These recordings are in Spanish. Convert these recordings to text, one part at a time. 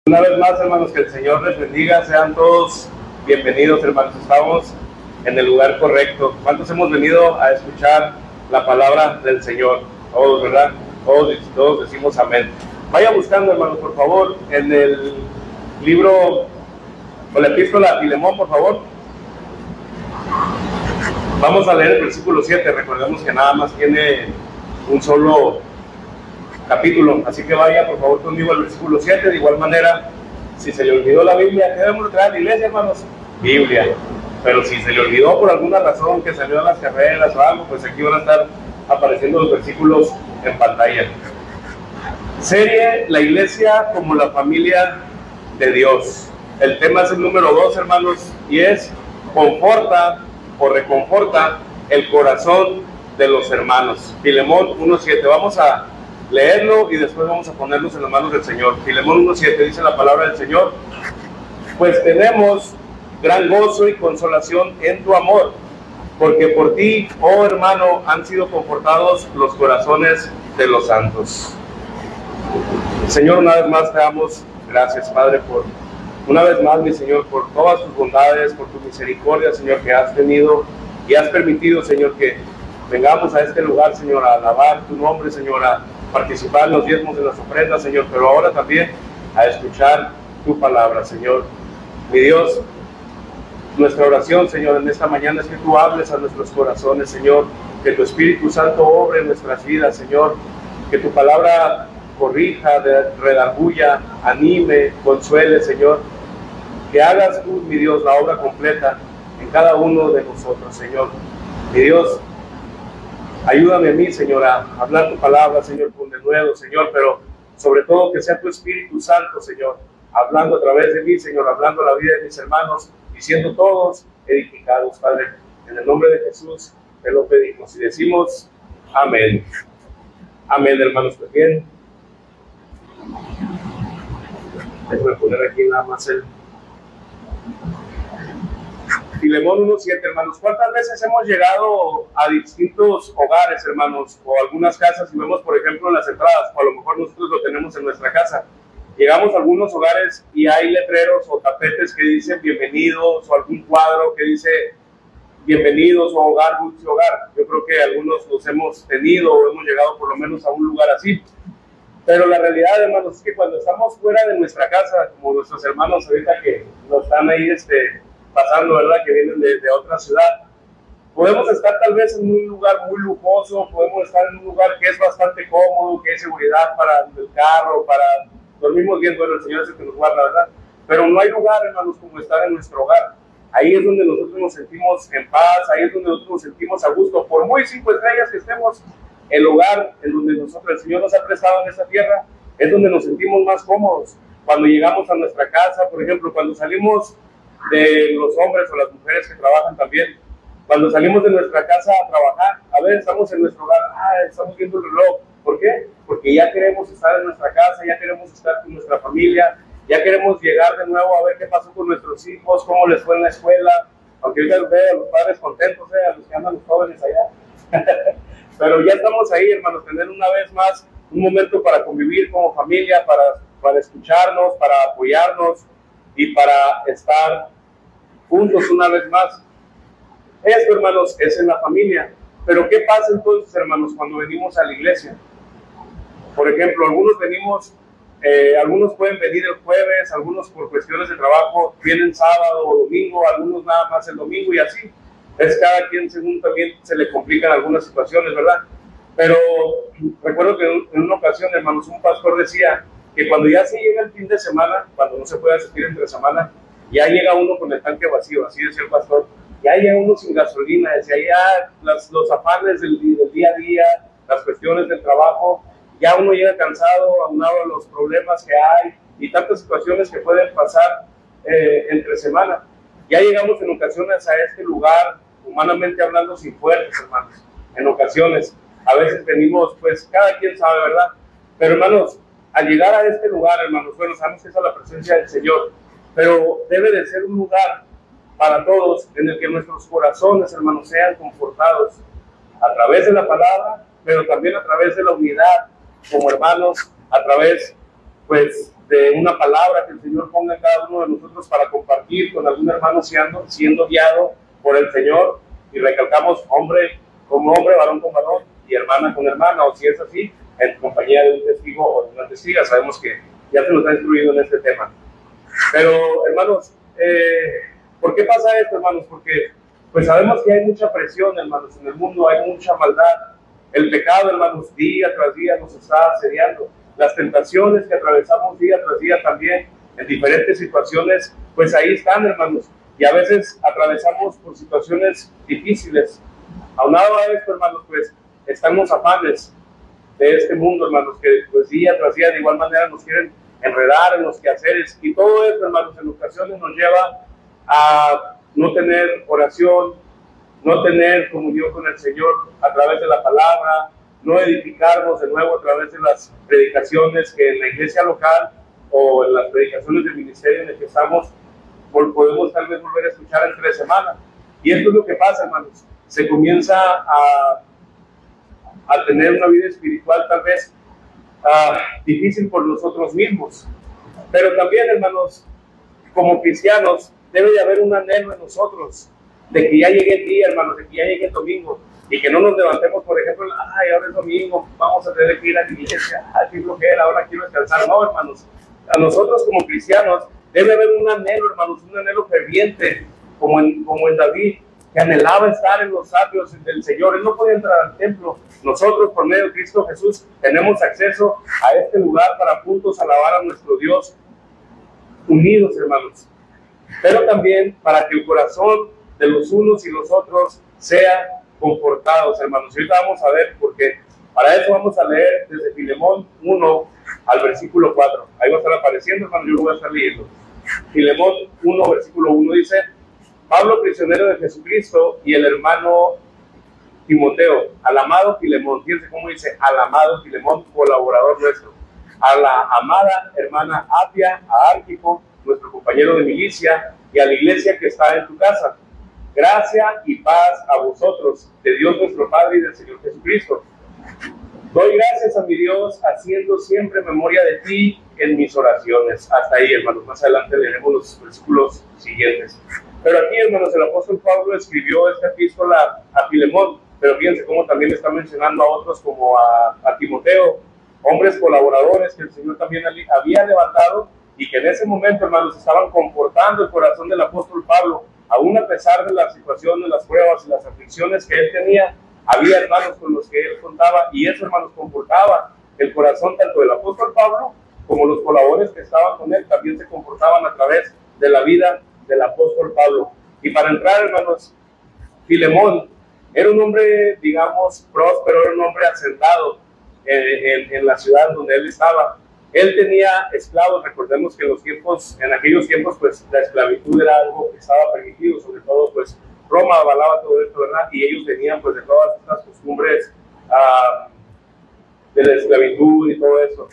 Una vez más, hermanos, que el Señor les bendiga. Sean todos bienvenidos, hermanos. Estamos en el lugar correcto. ¿Cuántos hemos venido a escuchar la palabra del Señor? Todos, ¿verdad? Todos decimos amén. Vaya buscando, hermanos, por favor, en el libro o la epístola a Filemón, por favor. Vamos a leer el versículo 7. Recordemos que nada más tiene un solo capítulo, así que vaya por favor conmigo al versículo 7. De igual manera, si se le olvidó la Biblia, ¿qué debemos traer a la iglesia, hermanos? Biblia. Pero si se le olvidó por alguna razón, que salió a las carreras o algo, pues aquí van a estar apareciendo los versículos en pantalla. Serie: la iglesia como la familia de Dios. El tema es el número 2, hermanos, y es: conforta o reconforta el corazón de los hermanos. Filemón 1:7. Vamos a leerlo y después vamos a ponernos en las manos del Señor. Filemón 1:7 dice la palabra del Señor: pues tenemos gran gozo y consolación en tu amor, porque por ti, oh hermano, han sido confortados los corazones de los santos. Señor, una vez más te damos gracias, Padre, por una vez más, mi Señor, por todas tus bondades, por tu misericordia, Señor, que has tenido y has permitido, Señor, que vengamos a este lugar, Señor, a alabar tu nombre, Señor, a participar en los diezmos de las ofrendas, Señor, pero ahora también a escuchar tu palabra, Señor. Mi Dios, nuestra oración, Señor, en esta mañana es que tú hables a nuestros corazones, Señor, que tu Espíritu Santo obre en nuestras vidas, Señor, que tu palabra corrija, redarguya, anime, consuele, Señor, que hagas tú, mi Dios, la obra completa en cada uno de nosotros, Señor. Mi Dios, ayúdame a mí, Señor, a hablar tu palabra, Señor, con denuedo, Señor, pero sobre todo que sea tu Espíritu Santo, Señor, hablando a través de mí, Señor, hablando a la vida de mis hermanos y siendo todos edificados, Padre. En el nombre de Jesús te lo pedimos y decimos amén. Amén, hermanos. Pues bien, déjame poner aquí nada más el Filemón 1:7, hermanos. ¿Cuántas veces hemos llegado a distintos hogares, hermanos, o algunas casas, y vemos, por ejemplo, en las entradas, o a lo mejor nosotros lo tenemos en nuestra casa? Llegamos a algunos hogares y hay letreros o tapetes que dicen bienvenidos, o algún cuadro que dice bienvenidos o hogar, dulce hogar. Yo creo que algunos los hemos tenido o hemos llegado por lo menos a un lugar así. Pero la realidad, hermanos, es que cuando estamos fuera de nuestra casa, como nuestros hermanos ahorita que nos están ahí pasando, ¿verdad?, que vienen de otra ciudad, podemos estar tal vez en un lugar muy lujoso, podemos estar en un lugar que es bastante cómodo, que hay seguridad para el carro, para dormimos bien, bueno, el Señor es el que nos guarda, ¿verdad? Pero no hay lugar, hermanos, como estar en nuestro hogar. Ahí es donde nosotros nos sentimos en paz, ahí es donde nosotros nos sentimos a gusto. Por muy 5 estrellas que estemos, el hogar en donde el Señor nos ha prestado en esta tierra es donde nos sentimos más cómodos. Cuando llegamos a nuestra casa, por ejemplo, cuando salimos de los hombres o las mujeres que trabajan también, cuando salimos de nuestra casa a trabajar, a ver, estamos en nuestro hogar, estamos viendo el reloj. ¿Por qué? Porque ya queremos estar en nuestra casa, ya queremos estar con nuestra familia, ya queremos llegar de nuevo a ver qué pasó con nuestros hijos, cómo les fue en la escuela, aunque yo veo a los padres contentos, a los que andan los jóvenes allá. Pero ya estamos ahí, hermanos, tener una vez más un momento para convivir como familia, para escucharnos, para apoyarnos y para estar juntos una vez más. Esto, hermanos, es en la familia. Pero ¿qué pasa entonces, hermanos, cuando venimos a la iglesia? Por ejemplo, algunos pueden venir el jueves, algunos por cuestiones de trabajo vienen sábado o domingo, algunos nada más el domingo y así. Es cada quien según también se le complican algunas situaciones, ¿verdad? Pero recuerdo que en una ocasión, hermanos, un pastor decía que cuando ya se llega el fin de semana, cuando no se puede asistir entre semana, ya llega uno con el tanque vacío, así decía el pastor, ya llega uno sin gasolina, decía ya los afanes del día a día, las cuestiones del trabajo, ya uno llega cansado, aunado a los problemas que hay y tantas situaciones que pueden pasar entre semana. Ya llegamos en ocasiones a este lugar, humanamente hablando, sin fuerzas, hermanos. En ocasiones, a veces venimos, pues cada quien sabe, ¿verdad? Pero, hermanos, al llegar a este lugar, hermanos, bueno, sabemos que es a la presencia del Señor, pero debe de ser un lugar para todos en el que nuestros corazones, hermanos, sean confortados a través de la palabra, pero también a través de la unidad como hermanos, a través, pues, de una palabra que el Señor ponga en cada uno de nosotros para compartir con algún hermano siendo guiado por el Señor, y recalcamos hombre con hombre, varón con varón y hermana con hermana, o si es así, en compañía de un testigo o de una testiga. Sabemos que ya se nos ha instruido en este tema. Pero hermanos, ¿por qué pasa esto, hermanos? Porque pues sabemos que hay mucha presión, hermanos, en el mundo, hay mucha maldad. El pecado, hermanos, día tras día nos está asediando. Las tentaciones que atravesamos día tras día también, en diferentes situaciones, pues ahí están, hermanos. Y a veces atravesamos por situaciones difíciles. Aunado a esto, hermanos, pues están los afanes de este mundo, hermanos, que pues día tras día de igual manera nos quieren enredar en los quehaceres. Y todo esto, hermanos, en ocasiones nos lleva a no tener oración, no tener comunión con el Señor a través de la palabra, no edificarnos de nuevo a través de las predicaciones que en la iglesia local o en las predicaciones del ministerio en el que estamos podemos tal vez volver a escuchar entre semana. Y esto es lo que pasa, hermanos. Se comienza a tener una vida espiritual tal vez difícil por nosotros mismos. Pero también, hermanos, como cristianos, debe de haber un anhelo en nosotros de que ya llegue el día, hermanos, de que ya llegue el domingo, y que no nos levantemos, por ejemplo, ay, ahora es domingo, vamos a tener que ir a la iglesia, ay, qué flojera, ahora quiero descansar. No, hermanos, a nosotros como cristianos debe haber un anhelo, hermanos, un anhelo ferviente, como en David, que anhelaba estar en los atrios del Señor. Él no podía entrar al templo. Nosotros, por medio de Cristo Jesús, tenemos acceso a este lugar para juntos alabar a nuestro Dios, unidos, hermanos. Pero también para que el corazón de los unos y los otros sea confortados, hermanos. Y ahorita vamos a ver, porque para eso vamos a leer desde Filemón 1 al versículo 4. Ahí va a estar apareciendo, hermano, yo lo voy a estar leyendo. Filemón 1, versículo 1 dice: Pablo, prisionero de Jesucristo, y el hermano Timoteo, al amado Filemón. Fíjense cómo dice: al amado Filemón, colaborador nuestro. A la amada hermana Apia, a Arquipo, nuestro compañero de milicia, y a la iglesia que está en tu casa. Gracia y paz a vosotros, de Dios nuestro Padre y del Señor Jesucristo. Doy gracias a mi Dios, haciendo siempre memoria de ti en mis oraciones. Hasta ahí, hermanos. Más adelante leeremos los versículos siguientes. Pero aquí, hermanos, el apóstol Pablo escribió esta epístola a Filemón, pero fíjense cómo también está mencionando a otros como a Timoteo, hombres colaboradores que el Señor también había levantado, y que en ese momento, hermanos, estaban confortando el corazón del apóstol Pablo. Aún a pesar de las situaciones, las pruebas y las aflicciones que él tenía, había hermanos con los que él contaba, y eso, hermanos, confortaba el corazón tanto del apóstol Pablo como los colaboradores que estaban con él también se comportaban a través de la vida del apóstol Pablo. Y para entrar, hermanos, Filemón era un hombre, digamos, próspero, era un hombre asentado en la ciudad donde él estaba. Él tenía esclavos. Recordemos que en aquellos tiempos, pues la esclavitud era algo que estaba permitido, sobre todo, pues Roma avalaba todo esto, ¿verdad? Y ellos venían, pues, de todas estas costumbres de la esclavitud y todo eso.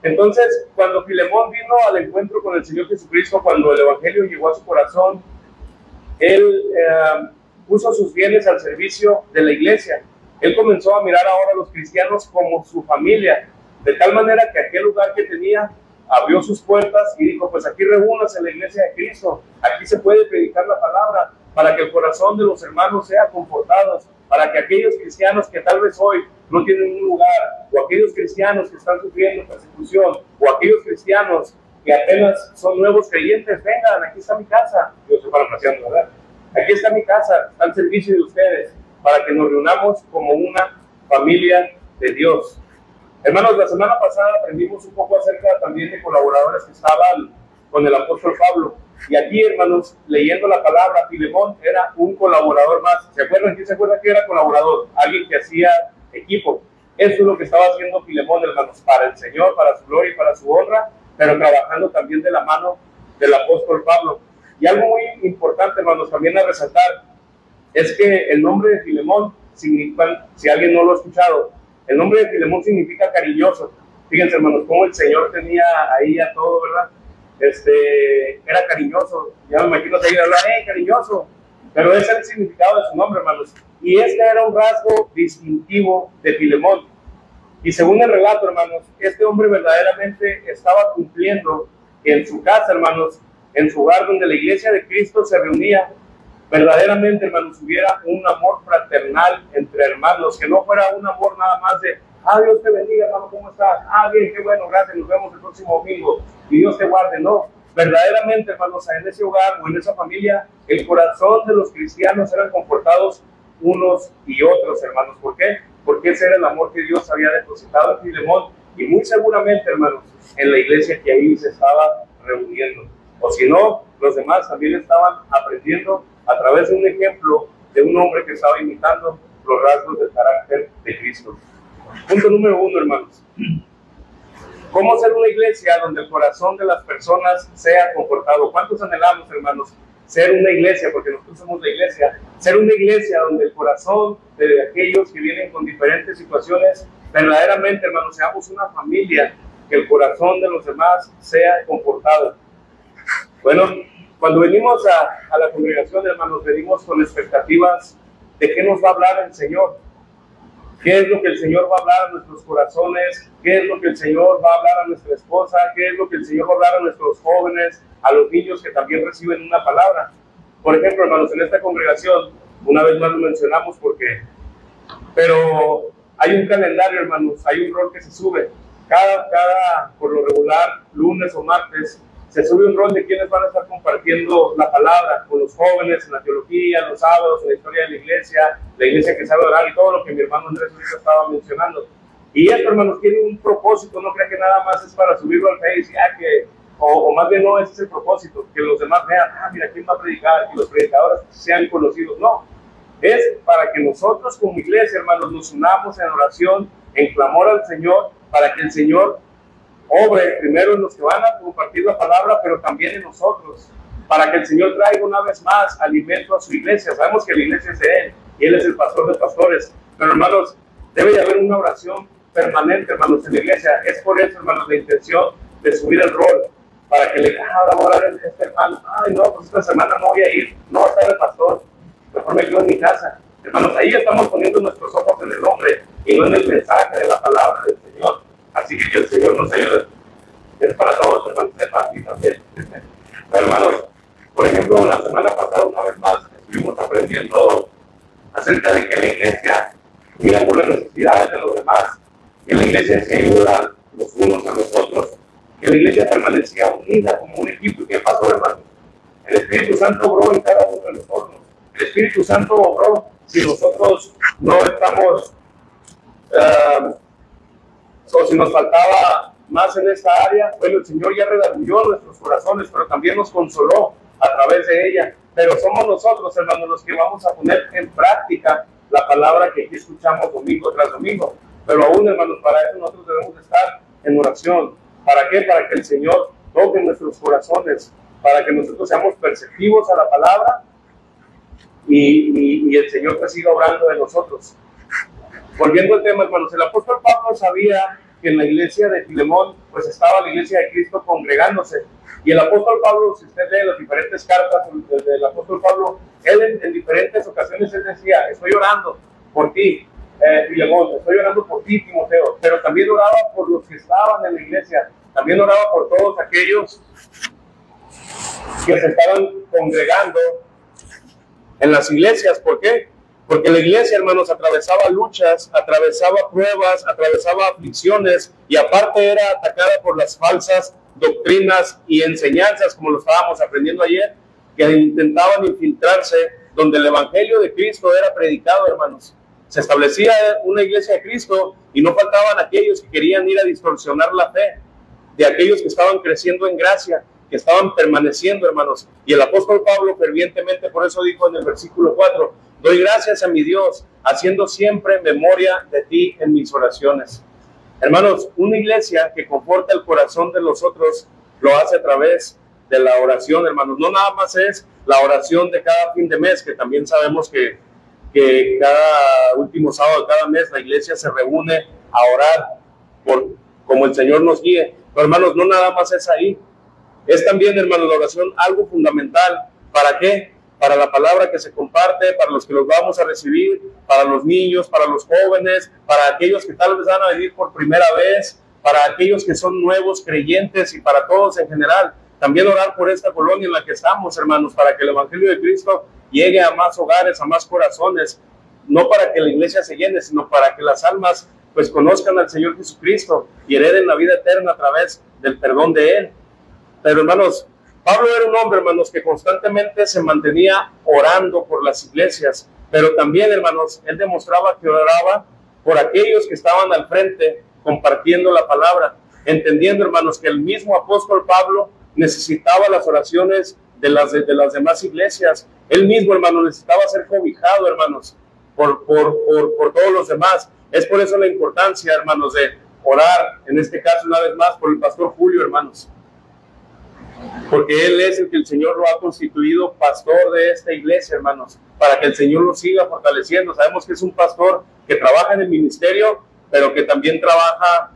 Entonces, cuando Filemón vino al encuentro con el Señor Jesucristo, cuando el Evangelio llegó a su corazón, él puso sus bienes al servicio de la iglesia. Él comenzó a mirar ahora a los cristianos como su familia, de tal manera que aquel lugar que tenía abrió sus puertas y dijo: pues aquí reúnase la iglesia de Cristo, aquí se puede predicar la palabra, para que el corazón de los hermanos sea confortado, para que aquellos cristianos que tal vez hoy no tienen un lugar, o aquellos cristianos que están sufriendo persecución, o aquellos cristianos que apenas son nuevos creyentes, vengan, aquí está mi casa. Yo estoy parafraseando, ¿verdad? Aquí está mi casa, está al servicio de ustedes, para que nos reunamos como una familia de Dios. Hermanos, la semana pasada aprendimos un poco acerca también de colaboradores que estaban con el apóstol Pablo. Y aquí, hermanos, leyendo la palabra, Filemón era un colaborador más. ¿Se acuerdan? ¿Quién se acuerda que era colaborador? Alguien que hacía equipo. Eso es lo que estaba haciendo Filemón, hermanos, para el Señor, para su gloria y para su honra, pero trabajando también de la mano del apóstol Pablo. Y algo muy importante, hermanos, también a resaltar, es que el nombre de Filemón significa, si alguien no lo ha escuchado, el nombre de Filemón significa cariñoso. Fíjense, hermanos, cómo el Señor tenía ahí a todo, ¿verdad? Era cariñoso. Ya me imagino que iba a hablar, cariñoso. Pero ese es el significado de su nombre, hermanos. Y este era un rasgo distintivo de Filemón. Y según el relato, hermanos, este hombre verdaderamente estaba cumpliendo que en su casa, hermanos, en su hogar donde la iglesia de Cristo se reunía, verdaderamente, hermanos, hubiera un amor fraternal entre hermanos, que no fuera un amor nada más de, Dios te bendiga, hermano, ¿cómo estás? Bien, qué bueno, gracias, nos vemos el próximo domingo, y Dios te guarde. No, verdaderamente, hermanos, en ese hogar o en esa familia, el corazón de los cristianos eran confortados unos y otros, hermanos. ¿Por qué? Porque ese era el amor que Dios había depositado en Filemón, y muy seguramente, hermanos, en la iglesia que ahí se estaba reuniendo. O si no, los demás también estaban aprendiendo a través de un ejemplo de un hombre que estaba imitando los rasgos del carácter de Cristo. Punto número 1, hermanos. ¿Cómo ser una iglesia donde el corazón de las personas sea confortado? ¿Cuántos anhelamos, hermanos, ser una iglesia, porque nosotros somos la iglesia, ser una iglesia donde el corazón de aquellos que vienen con diferentes situaciones, verdaderamente, hermanos, seamos una familia, que el corazón de los demás sea confortado? Bueno, cuando venimos a la congregación, hermanos, venimos con expectativas de qué nos va a hablar el Señor. ¿Qué es lo que el Señor va a hablar a nuestros corazones? ¿Qué es lo que el Señor va a hablar a nuestra esposa? ¿Qué es lo que el Señor va a hablar a nuestros jóvenes, a los niños que también reciben una palabra? Por ejemplo, hermanos, en esta congregación, una vez más lo mencionamos pero hay un calendario, hermanos, hay un rol que se sube. Por lo regular, lunes o martes, se sube un rol de quienes van a estar compartiendo la palabra con los jóvenes en la teología, los sábados, en la historia de la iglesia que sabe orar y todo lo que mi hermano Andrés estaba mencionando. Y esto, hermanos, tiene un propósito, no crea que nada más es para subirlo al Face, o más bien no, ese es el propósito, que los demás vean, mira, ¿quién va a predicar? Que los predicadores sean conocidos. No, es para que nosotros como iglesia, hermanos, nos unamos en oración, en clamor al Señor, para que el Señor obre primero en los que van a compartir la palabra, pero también en nosotros, para que el Señor traiga una vez más alimento a su iglesia. Sabemos que la iglesia es de Él, y Él es el pastor de pastores, pero hermanos, debe de haber una oración permanente, hermanos, en la iglesia. Es por eso, hermanos, la intención de subir el rol, para que le diga, ahora voy a orar a este hermano, no, pues esta semana no voy a ir, no va a estar el pastor, mejor me quedo en mi casa. Hermanos, ahí estamos poniendo nuestros ojos en el hombre, y no en el mensaje de la palabra del Señor. Así que el Señor nos ayude. Es para todos, hermanos, es para ti también. Pero, hermanos, por ejemplo, la semana pasada, una vez más, estuvimos aprendiendo acerca de que la iglesia mira por las necesidades de los demás, que la iglesia se ayuda los unos a los otros, que la iglesia permanecía unida como un equipo. ¿Y qué pasó, hermanos? El Espíritu Santo obró en cada uno de nosotros. El Espíritu Santo obró si nosotros no estamos, o si nos faltaba más en esta área. Bueno, el Señor ya redarguyó nuestros corazones, pero también nos consoló a través de ella. Pero somos nosotros, hermanos, los que vamos a poner en práctica la palabra que aquí escuchamos domingo tras domingo. Pero aún, hermanos, para eso nosotros debemos estar en oración. ¿Para qué? Para que el Señor toque nuestros corazones, para que nosotros seamos perceptivos a la palabra y el Señor pues siga obrando de nosotros. Volviendo al tema, hermanos, el apóstol Pablo sabía que en la iglesia de Filemón pues estaba la iglesia de Cristo congregándose. Y el apóstol Pablo, si usted lee las diferentes cartas del apóstol Pablo, él en diferentes ocasiones él decía, estoy orando por ti, Filemón, estoy orando por ti, Timoteo, pero también oraba por los que estaban en la iglesia, también oraba por todos aquellos que se estaban congregando en las iglesias. ¿Por qué? Porque la iglesia, hermanos, atravesaba luchas, atravesaba pruebas, atravesaba aflicciones, y aparte era atacada por las falsas doctrinas y enseñanzas, como lo estábamos aprendiendo ayer, que intentaban infiltrarse donde el evangelio de Cristo era predicado, hermanos. Se establecía una iglesia de Cristo y no faltaban aquellos que querían ir a distorsionar la fe de aquellos que estaban creciendo en gracia, que estaban permaneciendo, hermanos. Y el apóstol Pablo fervientemente por eso dijo en el versículo 4, doy gracias a mi Dios, haciendo siempre memoria de ti en mis oraciones. Hermanos, una iglesia que conforta el corazón de los otros lo hace a través de la oración, hermanos. No nada más es la oración de cada fin de mes, que también sabemos que cada último sábado de cada mes la iglesia se reúne a orar como el Señor nos guíe. Pero, hermanos, no nada más es ahí. Es también, hermanos, la oración algo fundamental. ¿Para qué? para la palabra que se comparte, para los que los vamos a recibir, para los niños, para los jóvenes, para aquellos que tal vez van a venir por primera vez, para aquellos que son nuevos creyentes y para todos en general. También orar por esta colonia en la que estamos, hermanos, para que el Evangelio de Cristo llegue a más hogares, a más corazones, no para que la iglesia se llene, sino para que las almas pues conozcan al Señor Jesucristo y hereden la vida eterna a través del perdón de Él. Pero hermanos, Pablo era un hombre, hermanos, que constantemente se mantenía orando por las iglesias, pero también, hermanos, él demostraba que oraba por aquellos que estaban al frente compartiendo la palabra, entendiendo, hermanos, que el mismo apóstol Pablo necesitaba las oraciones de las demás iglesias. Él mismo, hermano, necesitaba ser cobijado, hermanos, por todos los demás. Es por eso la importancia, hermanos, de orar, en este caso, una vez más, por el pastor Julio, hermanos, porque él es el que el Señor lo ha constituido pastor de esta iglesia, hermanos, para que el Señor lo siga fortaleciendo. Sabemos que es un pastor que trabaja en el ministerio, pero que también trabaja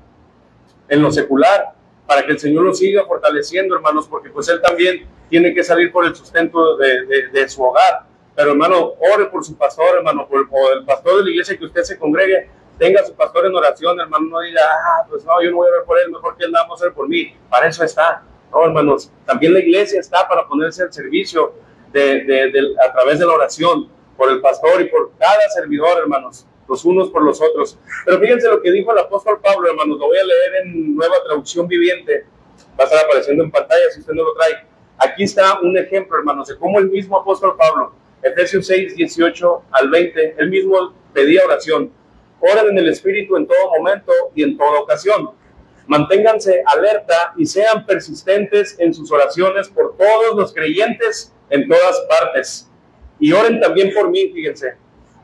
en lo secular, para que el Señor lo siga fortaleciendo, hermanos, porque pues él también tiene que salir por el sustento de su hogar. Pero, hermano, ore por su pastor, hermano, por el pastor de la iglesia que usted se congregue, tenga a su pastor en oración, hermano, no diga, pues no, yo no voy a orar por él, mejor que él nada más ore por mí. Para eso está. No, hermanos, también la iglesia está para ponerse al servicio a través de la oración por el pastor y por cada servidor, hermanos, los unos por los otros. Pero fíjense lo que dijo el apóstol Pablo, hermanos, lo voy a leer en Nueva Traducción Viviente, va a estar apareciendo en pantalla si usted no lo trae. Aquí está un ejemplo, hermanos, de cómo el mismo apóstol Pablo, Efesios 6, 18 al 20, él mismo pedía oración. Oren en el Espíritu en todo momento y en toda ocasión. Manténganse alerta y sean persistentes en sus oraciones por todos los creyentes en todas partes. Y oren también por mí, fíjense.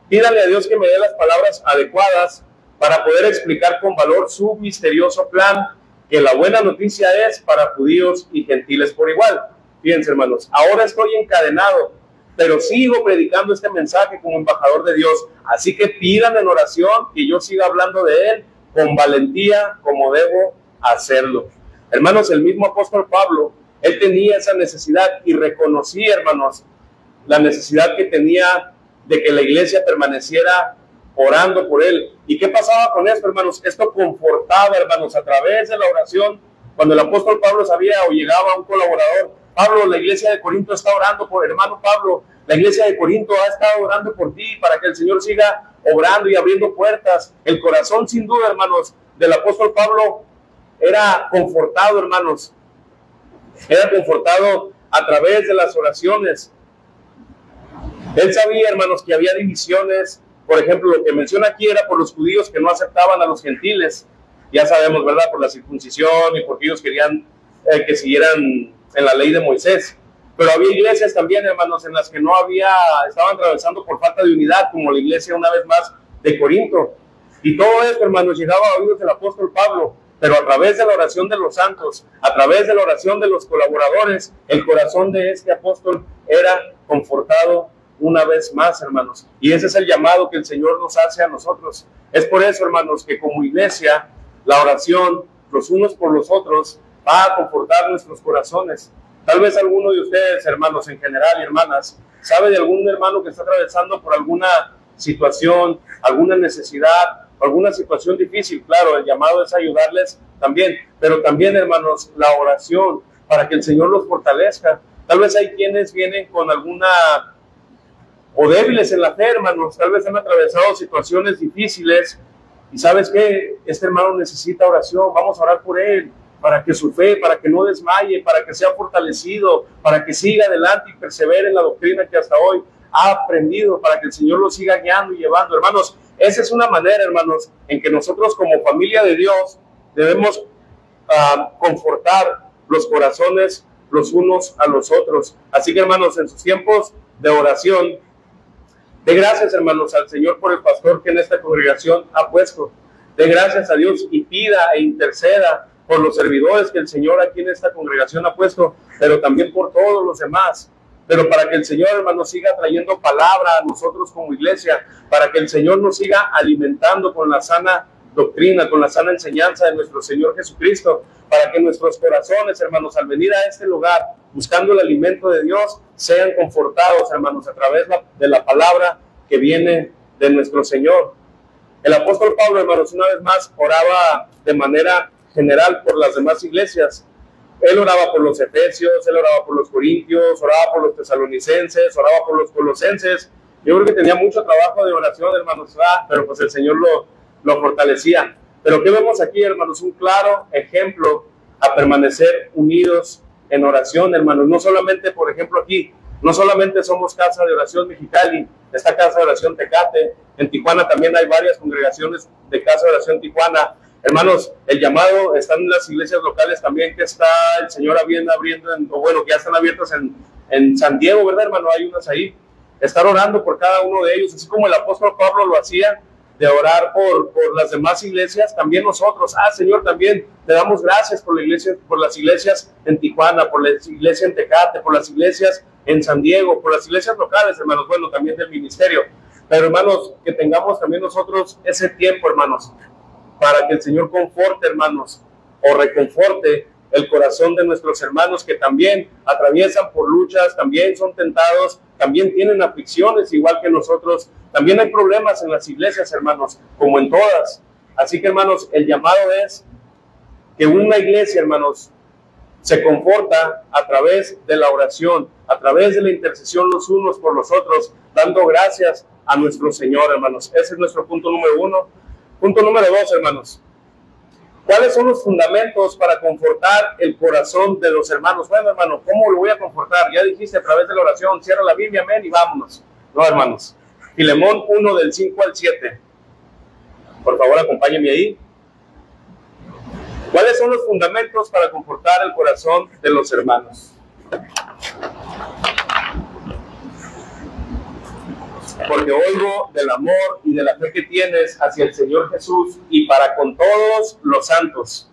Pídanle a Dios que me dé las palabras adecuadas para poder explicar con valor su misterioso plan, que la buena noticia es para judíos y gentiles por igual. Fíjense, hermanos, ahora estoy encadenado, pero sigo predicando este mensaje como embajador de Dios. Así que pidan en oración que yo siga hablando de él con valentía como debo hacerlo. Hermanos, el mismo apóstol Pablo, él tenía esa necesidad y reconocía, hermanos, la necesidad que tenía de que la iglesia permaneciera orando por él. ¿Y qué pasaba con esto, hermanos? Esto confortaba, hermanos, a través de la oración. Cuando el apóstol Pablo sabía o llegaba un colaborador, Pablo, la iglesia de Corinto está orando por hermano Pablo, la iglesia de Corinto ha estado orando por ti para que el Señor siga obrando y abriendo puertas. El corazón, sin duda, hermanos, del apóstol Pablo era confortado, hermanos. Era confortado a través de las oraciones. Él sabía, hermanos, que había divisiones. Por ejemplo, lo que menciona aquí era por los judíos que no aceptaban a los gentiles. Ya sabemos, ¿verdad? Por la circuncisión y porque ellos querían que siguieran en la ley de Moisés. Pero había iglesias también, hermanos, en las que estaban atravesando por falta de unidad, como la iglesia, una vez más, de Corinto. Y todo esto, hermanos, llegaba a oídos del apóstol Pablo, pero a través de la oración de los santos, a través de la oración de los colaboradores, el corazón de este apóstol era confortado una vez más, hermanos. Y ese es el llamado que el Señor nos hace a nosotros. Es por eso, hermanos, que como iglesia, la oración, los unos por los otros, va a confortar nuestros corazones. Tal vez alguno de ustedes, hermanos en general y hermanas, sabe de algún hermano que está atravesando por alguna situación, alguna necesidad, alguna situación difícil. Claro, el llamado es ayudarles también, pero también, hermanos, la oración para que el Señor los fortalezca. Tal vez hay quienes vienen con alguna o débiles en la fe, hermanos, tal vez han atravesado situaciones difíciles y ¿sabes qué? Este hermano necesita oración, vamos a orar por él, para que su fe, para que no desmaye, para que sea fortalecido, para que siga adelante y persevere en la doctrina que hasta hoy ha aprendido, para que el Señor lo siga guiando y llevando. Hermanos, esa es una manera, hermanos, en que nosotros como familia de Dios debemos confortar los corazones los unos a los otros. Así que, hermanos, en sus tiempos de oración, de gracias, hermanos, al Señor por el pastor que en esta congregación ha puesto. De gracias a Dios y pida e interceda por los servidores que el Señor aquí en esta congregación ha puesto, pero también por todos los demás. Pero para que el Señor, hermanos, siga trayendo palabra a nosotros como iglesia, para que el Señor nos siga alimentando con la sana doctrina, con la sana enseñanza de nuestro Señor Jesucristo, para que nuestros corazones, hermanos, al venir a este lugar, buscando el alimento de Dios, sean confortados, hermanos, a través de la palabra que viene de nuestro Señor. El apóstol Pablo, hermanos, una vez más oraba de manera general por las demás iglesias. Él oraba por los efesios, él oraba por los corintios, oraba por los tesalonicenses, oraba por los colosenses. Yo creo que tenía mucho trabajo de oración, hermanos, pero pues el Señor lo fortalecía. Pero ¿qué vemos aquí, hermanos? Un claro ejemplo a permanecer unidos en oración, hermanos. No solamente, por ejemplo, aquí, no solamente somos Casa de Oración Mexicali, esta Casa de Oración Tecate, en Tijuana también hay varias congregaciones de Casa de Oración Tijuana. Hermanos, el llamado está en las iglesias locales también, que está el Señor abriendo, o bueno, que ya están abiertas en San Diego, ¿verdad, hermano? Hay unas ahí. Estar orando por cada uno de ellos, así como el apóstol Pablo lo hacía, de orar por las demás iglesias, también nosotros. Señor, también te damos gracias por la iglesia, por las iglesias en Tijuana, por la iglesia en Tecate, por las iglesias en San Diego, por las iglesias locales, hermanos, bueno, también del ministerio. Pero, hermanos, que tengamos también nosotros ese tiempo, hermanos, para que el Señor conforte, hermanos, o reconforte el corazón de nuestros hermanos que también atraviesan por luchas, también son tentados, también tienen aflicciones igual que nosotros. También hay problemas en las iglesias, hermanos, como en todas. Así que, hermanos, el llamado es que una iglesia, hermanos, se conforta a través de la oración, a través de la intercesión los unos por los otros, dando gracias a nuestro Señor, hermanos. Ese es nuestro punto número 1. Punto número 2, hermanos. ¿Cuáles son los fundamentos para confortar el corazón de los hermanos? Bueno, hermano, ¿cómo lo voy a confortar? Ya dijiste, a través de la oración. Cierra la Biblia, amén, y vámonos. No, hermanos. Filemón 1, del 5 al 7. Por favor, acompáñenme ahí. ¿Cuáles son los fundamentos para confortar el corazón de los hermanos? Porque oigo del amor y de la fe que tienes hacia el Señor Jesús y para con todos los santos.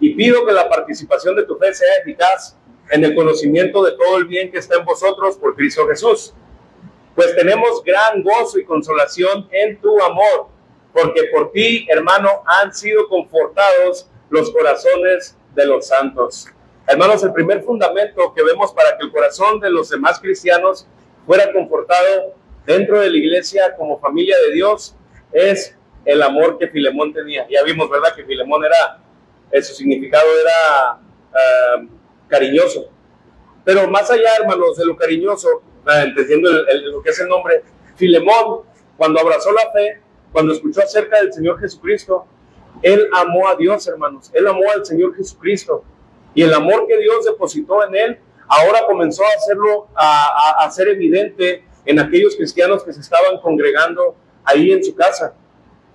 Y pido que la participación de tu fe sea eficaz en el conocimiento de todo el bien que está en vosotros por Cristo Jesús. Pues tenemos gran gozo y consolación en tu amor, porque por ti, hermano, han sido confortados los corazones de los santos. Hermanos, el primer fundamento que vemos para que el corazón de los demás cristianos fuera confortado dentro de la iglesia como familia de Dios es el amor que Filemón tenía. Ya vimos, ¿verdad?, que Filemón su significado era cariñoso. Pero más allá, hermanos, de lo cariñoso, entendiendo lo que es el nombre, Filemón, cuando abrazó la fe, cuando escuchó acerca del Señor Jesucristo, él amó a Dios, hermanos. Él amó al Señor Jesucristo. Y el amor que Dios depositó en él, ahora comenzó a ser evidente en aquellos cristianos que se estaban congregando ahí en su casa.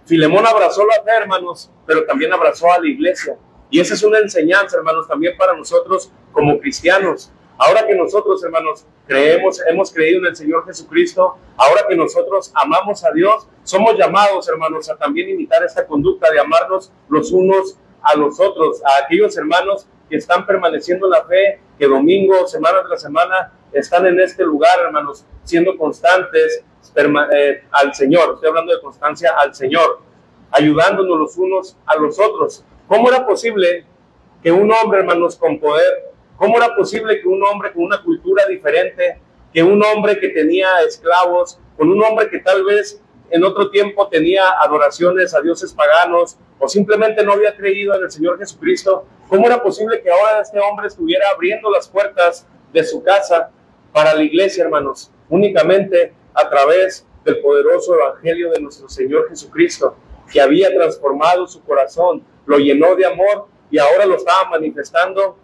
Filemón abrazó la fe, hermanos, pero también abrazó a la iglesia. Y esa es una enseñanza, hermanos, también para nosotros como cristianos. Ahora que nosotros, hermanos, hemos creído en el Señor Jesucristo, ahora que nosotros amamos a Dios, somos llamados, hermanos, a también imitar esta conducta de amarnos los unos a los otros, a aquellos hermanos que están permaneciendo en la fe, que domingo, semana tras semana, están en este lugar, hermanos, siendo constantes al Señor. Estoy hablando de constancia al Señor, ayudándonos los unos a los otros. ¿Cómo era posible que un hombre, hermanos, con poder, cómo era posible que un hombre con una cultura diferente, que un hombre que tenía esclavos, con un hombre que tal vez en otro tiempo tenía adoraciones a dioses paganos o simplemente no había creído en el Señor Jesucristo, cómo era posible que ahora este hombre estuviera abriendo las puertas de su casa para la iglesia, hermanos? Únicamente a través del poderoso evangelio de nuestro Señor Jesucristo, que había transformado su corazón, lo llenó de amor y ahora lo estaba manifestando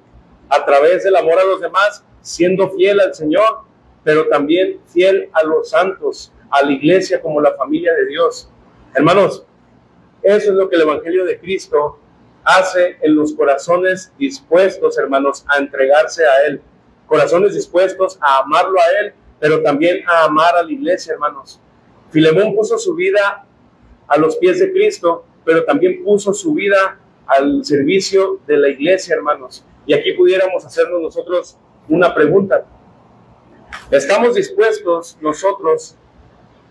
a través del amor a los demás, siendo fiel al Señor, pero también fiel a los santos, a la iglesia como la familia de Dios. Hermanos, eso es lo que el evangelio de Cristo hace en los corazones dispuestos, hermanos, a entregarse a Él. Corazones dispuestos a amarlo a Él, pero también a amar a la iglesia, hermanos. Filemón puso su vida a los pies de Cristo, pero también puso su vida al servicio de la iglesia, hermanos. Y aquí pudiéramos hacernos nosotros una pregunta. ¿Estamos dispuestos nosotros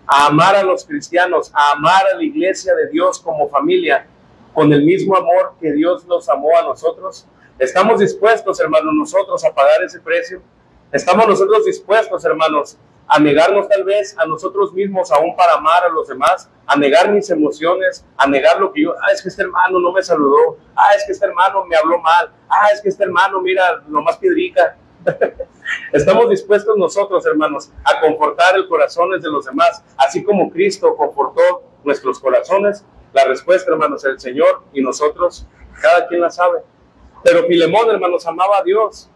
a amar a los cristianos, a amar a la iglesia de Dios como familia, con el mismo amor que Dios nos amó a nosotros? ¿Estamos dispuestos, hermanos, nosotros a pagar ese precio? ¿Estamos nosotros dispuestos, hermanos, a negarnos tal vez a nosotros mismos aún para amar a los demás, a negar mis emociones, a negar lo que yo, es que este hermano no me saludó, es que este hermano me habló mal, es que este hermano, mira, nomás piedrica? ¿Estamos dispuestos nosotros, hermanos, a confortar el corazón de los demás, así como Cristo confortó nuestros corazones? La respuesta, hermanos, el Señor y nosotros, cada quien la sabe. Pero Filemón, hermanos, amaba a Dios.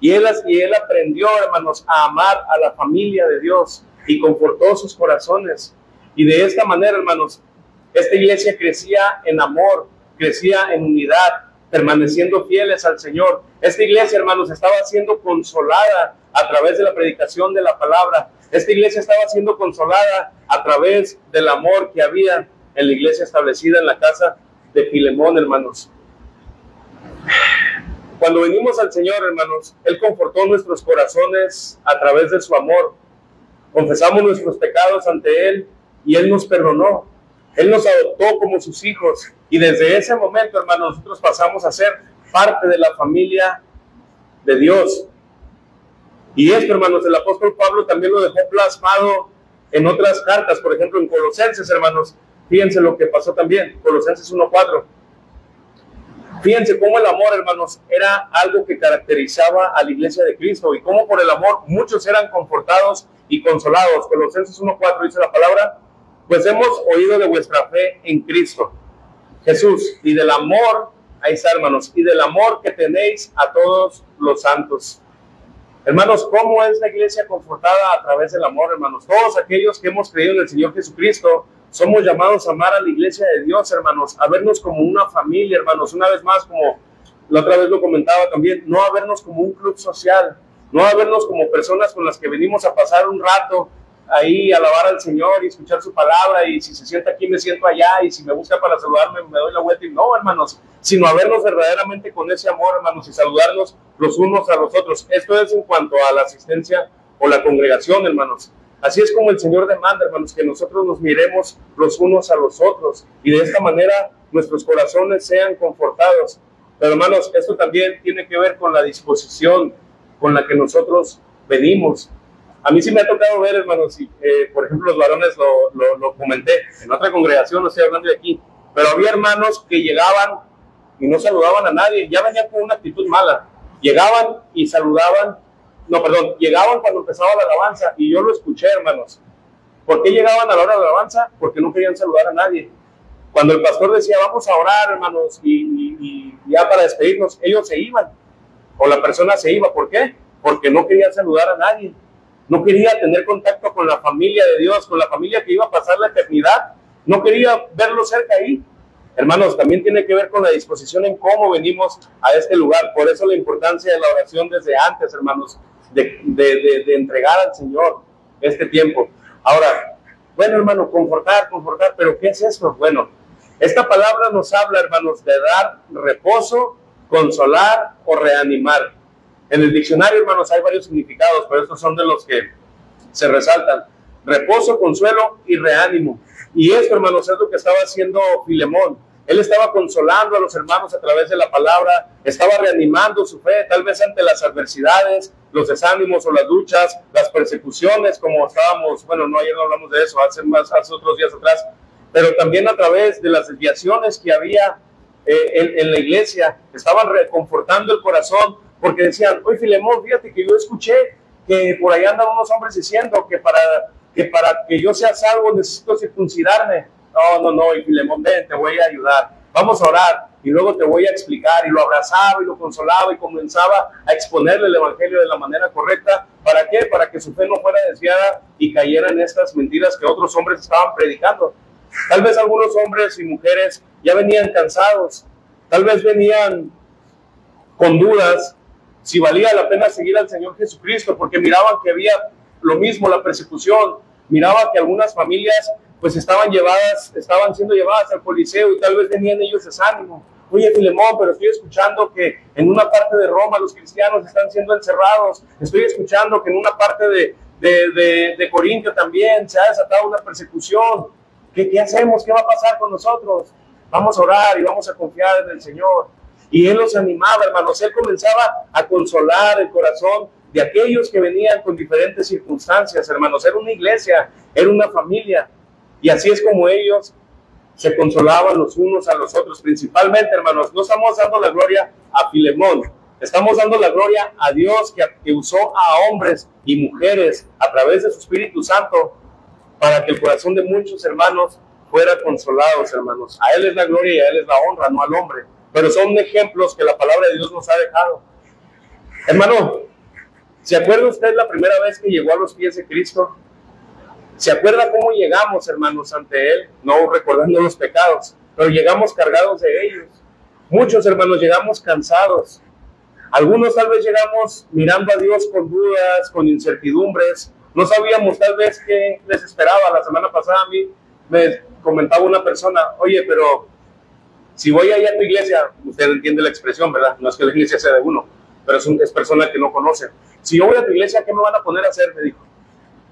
Y él aprendió, hermanos, a amar a la familia de Dios y confortó sus corazones. Y de esta manera, hermanos, esta iglesia crecía en amor, crecía en unidad, permaneciendo fieles al Señor. Esta iglesia, hermanos, estaba siendo consolada a través de la predicación de la palabra. Esta iglesia estaba siendo consolada a través del amor que había en la iglesia establecida en la casa de Filemón, hermanos. Cuando venimos al Señor, hermanos, Él confortó nuestros corazones a través de su amor. Confesamos nuestros pecados ante Él y Él nos perdonó. Él nos adoptó como sus hijos. Y desde ese momento, hermanos, nosotros pasamos a ser parte de la familia de Dios. Y esto, hermanos, el apóstol Pablo también lo dejó plasmado en otras cartas. Por ejemplo, en Colosenses, hermanos, fíjense lo que pasó también. Colosenses 1:4. Fíjense cómo el amor, hermanos, era algo que caracterizaba a la iglesia de Cristo y cómo por el amor muchos eran confortados y consolados. Colosenses 1:4 dice la palabra: pues hemos oído de vuestra fe en Cristo Jesús y del amor, ahí está, hermanos, y del amor que tenéis a todos los santos. Hermanos, ¿cómo es la iglesia confortada? A través del amor, hermanos. Todos aquellos que hemos creído en el Señor Jesucristo somos llamados a amar a la iglesia de Dios, hermanos, a vernos como una familia, hermanos. Una vez más, como la otra vez lo comentaba también, no a vernos como un club social, no a vernos como personas con las que venimos a pasar un rato ahí, a alabar al Señor y escuchar su palabra, y si se sienta aquí me siento allá, y si me busca para saludarme me doy la vuelta. Y no, hermanos, sino a vernos verdaderamente con ese amor, hermanos, y saludarnos los unos a los otros. Esto es en cuanto a la asistencia o la congregación, hermanos. Así es como el Señor demanda, hermanos, que nosotros nos miremos los unos a los otros y de esta manera nuestros corazones sean confortados. Pero, hermanos, esto también tiene que ver con la disposición con la que nosotros venimos. A mí sí me ha tocado ver, hermanos, y, por ejemplo, los varones lo comenté en otra congregación, no estoy hablando de aquí, pero había hermanos que llegaban y no saludaban a nadie, ya venían con una actitud mala. Llegaban y saludaban. No, perdón, llegaban cuando empezaba la alabanza y yo lo escuché, hermanos. ¿Por qué llegaban a la hora de la alabanza? Porque no querían saludar a nadie. Cuando el pastor decía, vamos a orar, hermanos, y ya para despedirnos, ellos se iban. O la persona se iba. ¿Por qué? Porque no querían saludar a nadie. No quería tener contacto con la familia de Dios, con la familia que iba a pasar la eternidad. No quería verlo cerca ahí. Hermanos, también tiene que ver con la disposición en cómo venimos a este lugar. Por eso la importancia de la oración desde antes, hermanos, de entregar al Señor este tiempo. Ahora, bueno, hermano, confortar, pero ¿qué es eso? Bueno, esta palabra nos habla, hermanos, de dar reposo, consolar o reanimar. En el diccionario, hermanos, hay varios significados, pero estos son de los que se resaltan: reposo, consuelo y reánimo. Y esto, hermanos, es lo que estaba haciendo Filemón. Él estaba consolando a los hermanos a través de la palabra, estaba reanimando su fe, tal vez ante las adversidades, los desánimos o las luchas, las persecuciones, como estábamos, bueno, no, ayer no hablamos de eso, hace otros días atrás, pero también a través de las desviaciones que había en la iglesia. Estaban reconfortando el corazón, porque decían, oye, Filemón, fíjate que yo escuché que por ahí andan unos hombres diciendo que para que yo sea salvo necesito circuncidarme. No, y Filemón, ven, te voy a ayudar, vamos a orar, y luego te voy a explicar. Y lo abrazaba y lo consolaba y comenzaba a exponerle el evangelio de la manera correcta. ¿Para qué? Para que su fe no fuera desviada y cayera en estas mentiras que otros hombres estaban predicando. Tal vez algunos hombres y mujeres ya venían cansados, tal vez venían con dudas si valía la pena seguir al Señor Jesucristo, porque miraban que había lo mismo, la persecución. Miraba que algunas familias pues estaban siendo llevadas al Coliseo, y tal vez tenían ellos desánimo. Oye, Filemón, pero estoy escuchando que en una parte de Roma los cristianos están siendo encerrados. Estoy escuchando que en una parte de Corintio también se ha desatado una persecución. ¿Qué hacemos? ¿Qué va a pasar con nosotros? Vamos a orar y vamos a confiar en el Señor. Y Él los animaba, hermanos. Él comenzaba a consolar el corazón de aquellos que venían con diferentes circunstancias, hermanos. Era una iglesia, era una familia. Y así es como ellos se consolaban los unos a los otros. Principalmente, hermanos, no estamos dando la gloria a Filemón. Estamos dando la gloria a Dios que usó a hombres y mujeres a través de su Espíritu Santo para que el corazón de muchos hermanos fuera consolado, hermanos. A Él es la gloria y a Él es la honra, no al hombre. Pero son ejemplos que la palabra de Dios nos ha dejado. Hermano, ¿se acuerda usted la primera vez que llegó a los pies de Cristo? ¿Se acuerda cómo llegamos, hermanos, ante Él? No recordando los pecados, pero llegamos cargados de ellos. Muchos, hermanos, llegamos cansados. Algunos tal vez llegamos mirando a Dios con dudas, con incertidumbres. No sabíamos tal vez qué les esperaba. La semana pasada a mí me comentaba una persona, oye, pero si voy allá a tu iglesia, usted entiende la expresión, ¿verdad? No es que la iglesia sea de uno, pero es persona que no conoce. Si yo voy a tu iglesia, ¿qué me van a poner a hacer? Me dijo.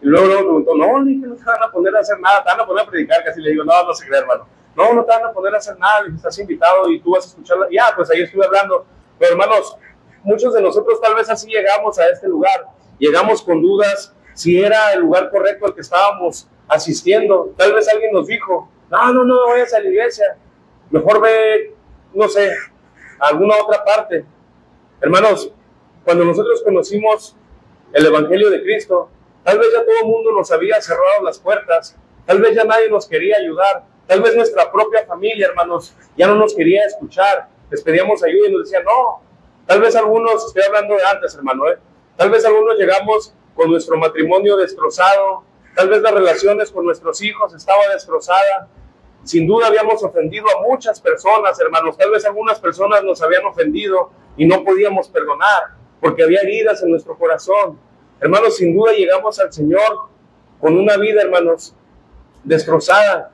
Y luego me preguntó, no, dije, no te van a poner a hacer nada, te van a poner a predicar, casi le digo, no, no se cree, hermano. No, no te van a poner a hacer nada, dije, estás invitado y tú vas a escucharla. Ya, pues ahí estuve hablando. Pero hermanos, muchos de nosotros tal vez así llegamos a este lugar, llegamos con dudas si era el lugar correcto al que estábamos asistiendo. Tal vez alguien nos dijo, no vayas a la iglesia, mejor ve, no sé, a alguna otra parte. Hermanos, cuando nosotros conocimos el Evangelio de Cristo, tal vez ya todo el mundo nos había cerrado las puertas, tal vez ya nadie nos quería ayudar, tal vez nuestra propia familia, hermanos, ya no nos quería escuchar, les pedíamos ayuda y nos decían, no. Tal vez algunos, estoy hablando de antes, hermano, tal vez algunos llegamos con nuestro matrimonio destrozado, tal vez las relaciones con nuestros hijos estaba destrozada. Sin duda habíamos ofendido a muchas personas, hermanos. Tal vez algunas personas nos habían ofendido y no podíamos perdonar porque había heridas en nuestro corazón. Hermanos, sin duda llegamos al Señor con una vida, hermanos, destrozada.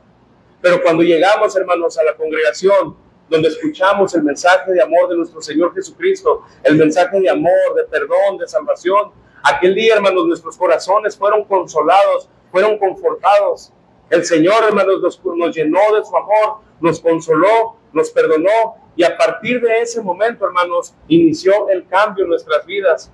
Pero cuando llegamos, hermanos, a la congregación, donde escuchamos el mensaje de amor de nuestro Señor Jesucristo, el mensaje de amor, de perdón, de salvación, aquel día, hermanos, nuestros corazones fueron consolados, fueron confortados. El Señor, hermanos, nos llenó de su amor, nos consoló, nos perdonó, y a partir de ese momento, hermanos, inició el cambio en nuestras vidas.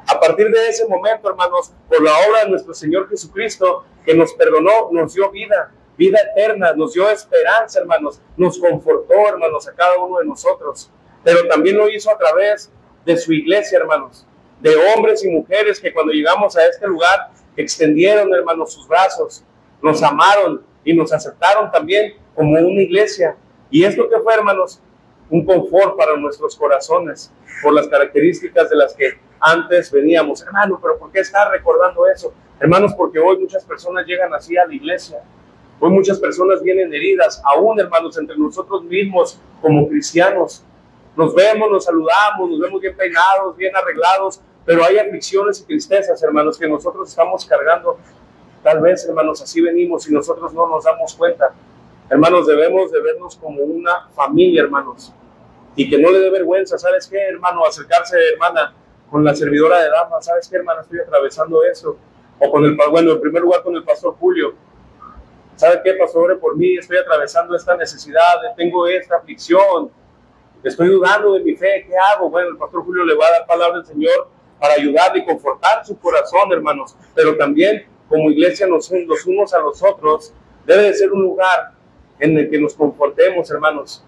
A partir de ese momento, hermanos, por la obra de nuestro Señor Jesucristo, que nos perdonó, nos dio vida eterna, nos dio esperanza, hermanos, nos confortó, hermanos, a cada uno de nosotros. Pero también lo hizo a través de su iglesia, hermanos, de hombres y mujeres que cuando llegamos a este lugar extendieron, hermanos, sus brazos, nos amaron y nos aceptaron también como una iglesia. Y esto que fue, hermanos, un confort para nuestros corazones por las características de las que antes veníamos. Hermano, pero ¿por qué está recordando eso? Hermanos, porque hoy muchas personas llegan así a la iglesia. Hoy muchas personas vienen heridas, aún, hermanos, entre nosotros mismos como cristianos. Nos vemos, nos saludamos, nos vemos bien peinados, bien arreglados, pero hay aflicciones y tristezas, hermanos, que nosotros estamos cargando. Tal vez, hermanos, así venimos y nosotros no nos damos cuenta. Hermanos, debemos de vernos como una familia, hermanos, y que no le dé vergüenza. ¿Sabes qué, hermano? Acercarse, hermana, con la servidora de damas. ¿Sabes qué, hermana? Estoy atravesando eso. O con en primer lugar con el pastor Julio. ¿Sabe qué, pastor? Ore por mí, estoy atravesando esta necesidad, tengo esta aflicción, estoy dudando de mi fe, ¿qué hago? Bueno, el pastor Julio le va a dar palabra al Señor para ayudarle y confortar su corazón, hermanos. Pero también, como iglesia, los unos a los otros, debe de ser un lugar en el que nos confortemos, hermanos.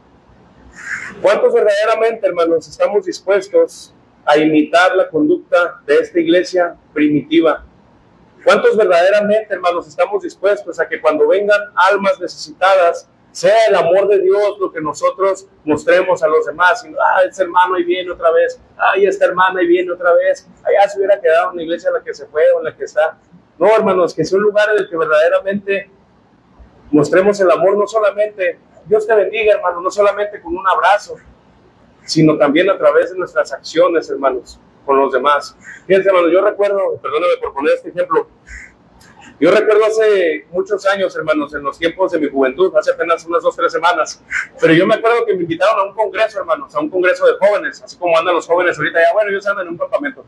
¿Cuántos verdaderamente, hermanos, estamos dispuestos a imitar la conducta de esta iglesia primitiva? ¿Cuántos verdaderamente, hermanos, estamos dispuestos a que cuando vengan almas necesitadas, sea el amor de Dios lo que nosotros mostremos a los demás? Y, ese hermano ahí viene otra vez, esta hermana ahí viene otra vez, allá se hubiera quedado en la iglesia en la que se fue o en la que está. No, hermanos, que sea un lugar en el que verdaderamente mostremos el amor, no solamente, Dios te bendiga, hermano, no solamente con un abrazo, sino también a través de nuestras acciones, hermanos, con los demás. Fíjense, hermano, yo recuerdo, perdóname por poner este ejemplo, yo recuerdo hace muchos años, hermanos, en los tiempos de mi juventud, hace apenas unas 2 o 3 semanas, pero yo me acuerdo que me invitaron a un congreso, hermanos, a un congreso de jóvenes, así como andan los jóvenes ahorita, ya, bueno, ellos andan en un campamento.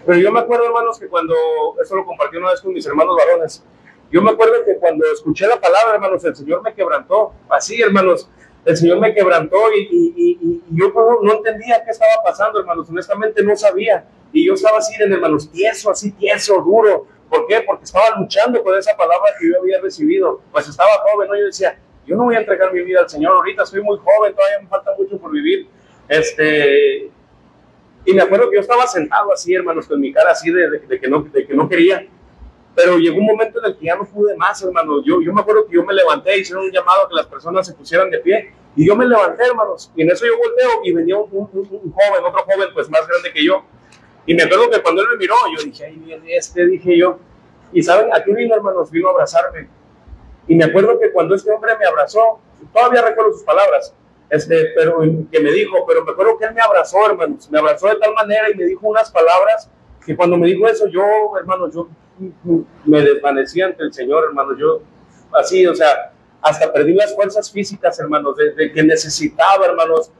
Pero yo me acuerdo, hermanos, que cuando, esto lo compartí una vez con mis hermanos varones, yo me acuerdo que cuando escuché la palabra, hermanos, el Señor me quebrantó, así, hermanos, el Señor me quebrantó y yo no entendía qué estaba pasando, hermanos, honestamente no sabía. Y yo estaba así, hermanos, tieso, así tieso, duro. ¿Por qué? Porque estaba luchando con esa palabra que yo había recibido. Pues estaba joven, ¿no? Yo decía, yo no voy a entregar mi vida al Señor ahorita, estoy muy joven, todavía me falta mucho por vivir. Y me acuerdo que yo estaba sentado así, hermanos, con mi cara así de que no quería. Pero llegó un momento en el que ya no pude más, hermanos. Yo me acuerdo que yo me levanté, hicieron un llamado a que las personas se pusieran de pie. Y yo me levanté, hermanos. Y en eso yo volteo y venía un joven, otro joven, pues más grande que yo. Y me acuerdo que cuando él me miró, yo dije, ahí viene dije yo. Y ¿saben? Aquí vino, hermanos, vino a abrazarme. Y me acuerdo que cuando este hombre me abrazó, todavía recuerdo sus palabras, pero que me dijo, pero me acuerdo que él me abrazó, hermanos. Me abrazó de tal manera y me dijo unas palabras que cuando me dijo eso, yo, hermanos, yo me desvanecí ante el Señor, hermanos. Yo, así, o sea, hasta perdí las fuerzas físicas, hermanos, de que necesitaba, hermanos,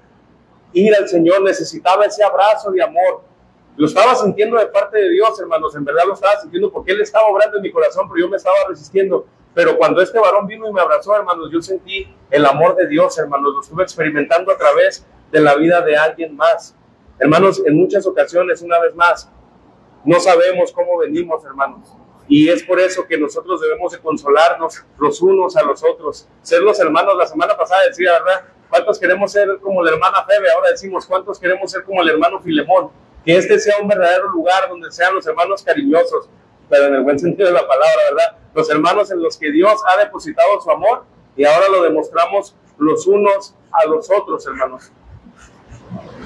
ir al Señor, necesitaba ese abrazo de amor. Lo estaba sintiendo de parte de Dios, hermanos, en verdad lo estaba sintiendo porque Él estaba obrando en mi corazón, pero yo me estaba resistiendo. Pero cuando este varón vino y me abrazó, hermanos, yo sentí el amor de Dios, hermanos, lo estuve experimentando a través de la vida de alguien más. Hermanos, en muchas ocasiones, una vez más, no sabemos cómo venimos, hermanos. Y es por eso que nosotros debemos de consolarnos los unos a los otros, ser los hermanos. La semana pasada decía, ¿verdad? ¿Cuántos queremos ser como la hermana Febe? Ahora decimos, ¿cuántos queremos ser como el hermano Filemón? Que este sea un verdadero lugar donde sean los hermanos cariñosos, pero en el buen sentido de la palabra, ¿verdad? Los hermanos en los que Dios ha depositado su amor y ahora lo demostramos los unos a los otros, hermanos.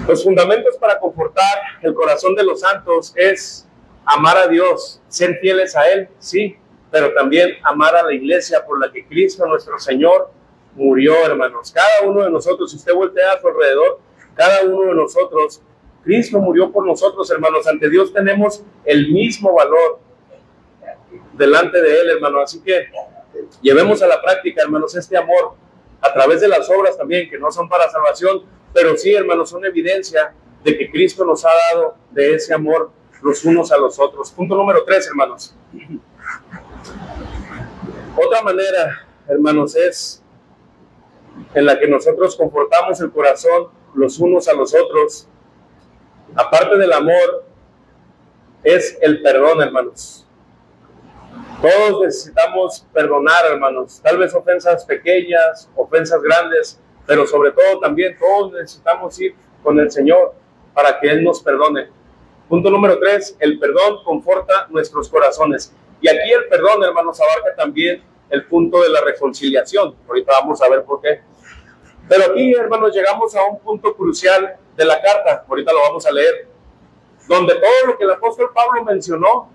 Los fundamentos para confortar el corazón de los santos es amar a Dios, ser fieles a Él, sí, pero también amar a la iglesia por la que Cristo nuestro Señor murió, hermanos. Cada uno de nosotros, si usted voltea a su alrededor, cada uno de nosotros, Cristo murió por nosotros, hermanos. Ante Dios tenemos el mismo valor delante de Él, hermanos. Así que llevemos a la práctica, hermanos, este amor a través de las obras también, que no son para salvación, pero sí, hermanos, son evidencia de que Cristo nos ha dado de ese amor los unos a los otros. Punto número 3, hermanos. Otra manera, hermanos, es en la que nosotros confortamos el corazón los unos a los otros, aparte del amor, es el perdón, hermanos. Todos necesitamos perdonar, hermanos. Tal vez ofensas pequeñas, ofensas grandes, pero sobre todo también todos necesitamos ir con el Señor para que Él nos perdone. Punto número 3, el perdón conforta nuestros corazones. Y aquí el perdón, hermanos, abarca también el punto de la reconciliación. Ahorita vamos a ver por qué. Pero aquí, hermanos, llegamos a un punto crucial de la carta. Ahorita lo vamos a leer. Donde todo lo que el apóstol Pablo mencionó,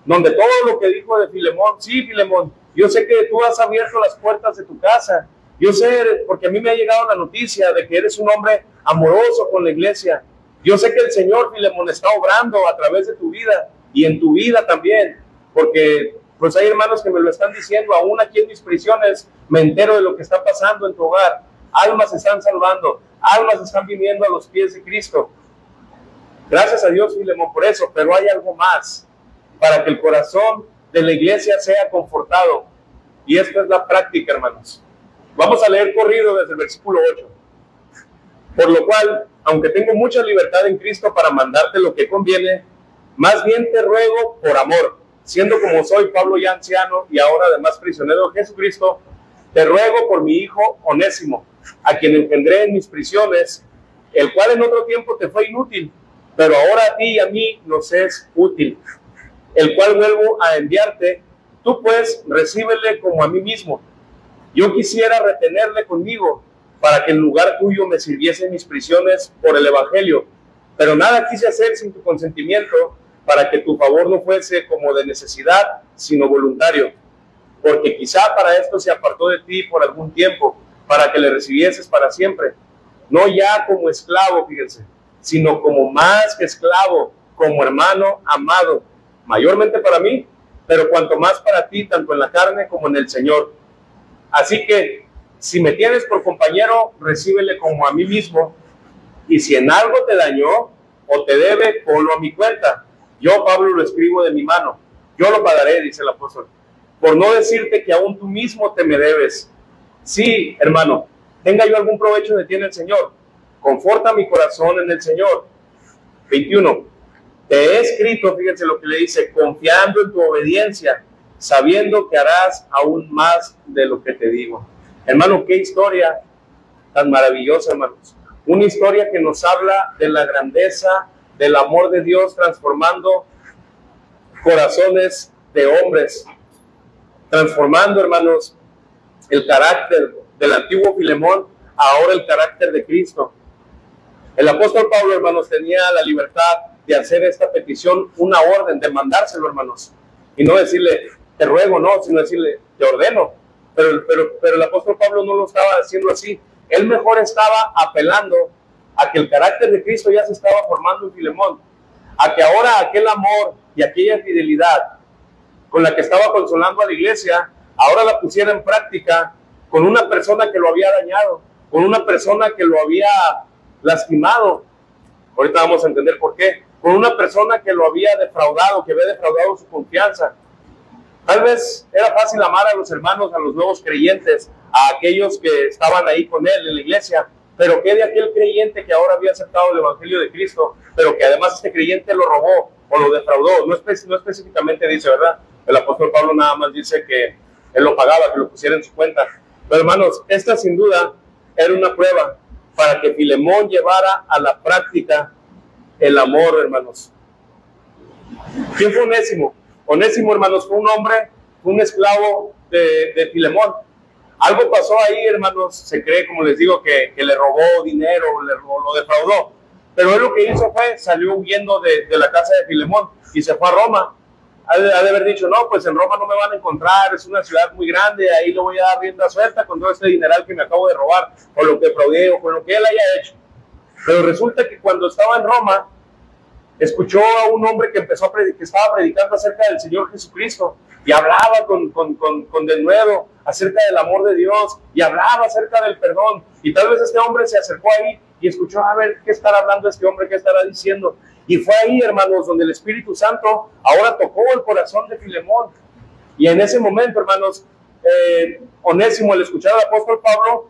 donde todo lo que dijo de Filemón, sí, Filemón, yo sé que tú has abierto las puertas de tu casa. Yo sé, porque a mí me ha llegado la noticia de que eres un hombre amoroso con la iglesia. Yo sé que el Señor, Filemón, está obrando a través de tu vida y en tu vida también, porque pues hay hermanos que me lo están diciendo, aún aquí en mis prisiones me entero de lo que está pasando en tu hogar. Almas se están salvando, almas están viniendo a los pies de Cristo. Gracias a Dios, Filemón, por eso, pero hay algo más para que el corazón de la iglesia sea confortado, y esta es la práctica, hermanos. Vamos a leer corrido desde el versículo 8. Por lo cual, aunque tengo mucha libertad en Cristo para mandarte lo que conviene, más bien te ruego por amor, siendo como soy Pablo ya anciano y ahora además prisionero de Jesucristo, te ruego por mi hijo Onésimo, a quien engendré en mis prisiones, el cual en otro tiempo te fue inútil, pero ahora a ti y a mí nos es útil, el cual vuelvo a enviarte. Tú pues recíbele como a mí mismo. Yo quisiera retenerle conmigo, para que en lugar tuyo me sirviese en mis prisiones por el evangelio, pero nada quise hacer sin tu consentimiento, para que tu favor no fuese como de necesidad, sino voluntario, porque quizá para esto se apartó de ti por algún tiempo, para que le recibieses para siempre, no ya como esclavo, fíjense, sino como más que esclavo, como hermano amado, mayormente para mí, pero cuanto más para ti, tanto en la carne como en el Señor. Así que, si me tienes por compañero, recíbele como a mí mismo, y si en algo te dañó o te debe, ponlo a mi cuenta. Yo, Pablo, lo escribo de mi mano. Yo lo pagaré, dice el apóstol, por no decirte que aún tú mismo te me debes. Sí, hermano, tenga yo algún provecho de ti en el Señor. Conforta mi corazón en el Señor. 21. Te he escrito, fíjense lo que le dice, confiando en tu obediencia, sabiendo que harás aún más de lo que te digo. Hermano, qué historia tan maravillosa, hermanos. Una historia que nos habla de la grandeza del amor de Dios transformando corazones de hombres, transformando, hermanos, el carácter del antiguo Filemón, ahora el carácter de Cristo. El apóstol Pablo, hermanos, tenía la libertad de hacer esta petición, una orden, de mandárselo, hermanos, y no decirle, te ruego, no, sino decirle, te ordeno. Pero el apóstol Pablo no lo estaba haciendo así. Él mejor estaba apelando a que el carácter de Cristo ya se estaba formando en Filemón, a que ahora aquel amor y aquella fidelidad con la que estaba consolando a la iglesia, ahora la pusiera en práctica con una persona que lo había dañado, con una persona que lo había lastimado. Ahorita vamos a entender por qué. Con una persona que lo había defraudado, que había defraudado su confianza. Tal vez era fácil amar a los hermanos, a los nuevos creyentes, a aquellos que estaban ahí con él en la iglesia, pero ¿qué de aquel creyente que ahora había aceptado el evangelio de Cristo, pero que además este creyente lo robó o lo defraudó? No específicamente dice, ¿verdad? El apóstol Pablo nada más dice que él lo pagaba, que lo pusiera en su cuenta. Pero hermanos, esta sin duda era una prueba para que Filemón llevara a la práctica el amor, hermanos. ¿Quién fue Onésimo? Onésimo, hermanos, fue un hombre, un esclavo de Filemón. Algo pasó ahí, hermanos, se cree, como les digo, que le robó dinero, lo defraudó. Pero él lo que hizo fue, salió huyendo de la casa de Filemón y se fue a Roma. Ha de haber dicho, no, pues en Roma no me van a encontrar, es una ciudad muy grande, ahí le voy a dar rienda suelta con todo este dineral que me acabo de robar, o lo que fraudé, o con lo que él haya hecho. Pero resulta que cuando estaba en Roma, escuchó a un hombre que que estaba predicando acerca del Señor Jesucristo, y hablaba con denuedo acerca del amor de Dios, y hablaba acerca del perdón, y tal vez este hombre se acercó ahí, y escuchó, a ver, ¿qué estará hablando este hombre? ¿Qué estará diciendo? Y fue ahí, hermanos, donde el Espíritu Santo ahora tocó el corazón de Filemón. Y en ese momento, hermanos, Onésimo, al escuchar al apóstol Pablo,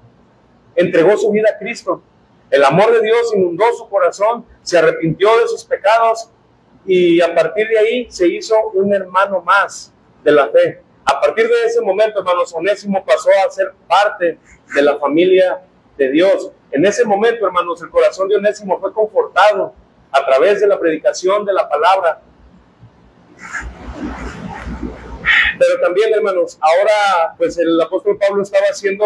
entregó su vida a Cristo. El amor de Dios inundó su corazón, se arrepintió de sus pecados y a partir de ahí se hizo un hermano más de la fe. A partir de ese momento, hermanos, Onésimo pasó a ser parte de la familia de Dios. En ese momento, hermanos, el corazón de Onésimo fue confortado a través de la predicación de la palabra. Pero también, hermanos, ahora pues el apóstol Pablo estaba haciendo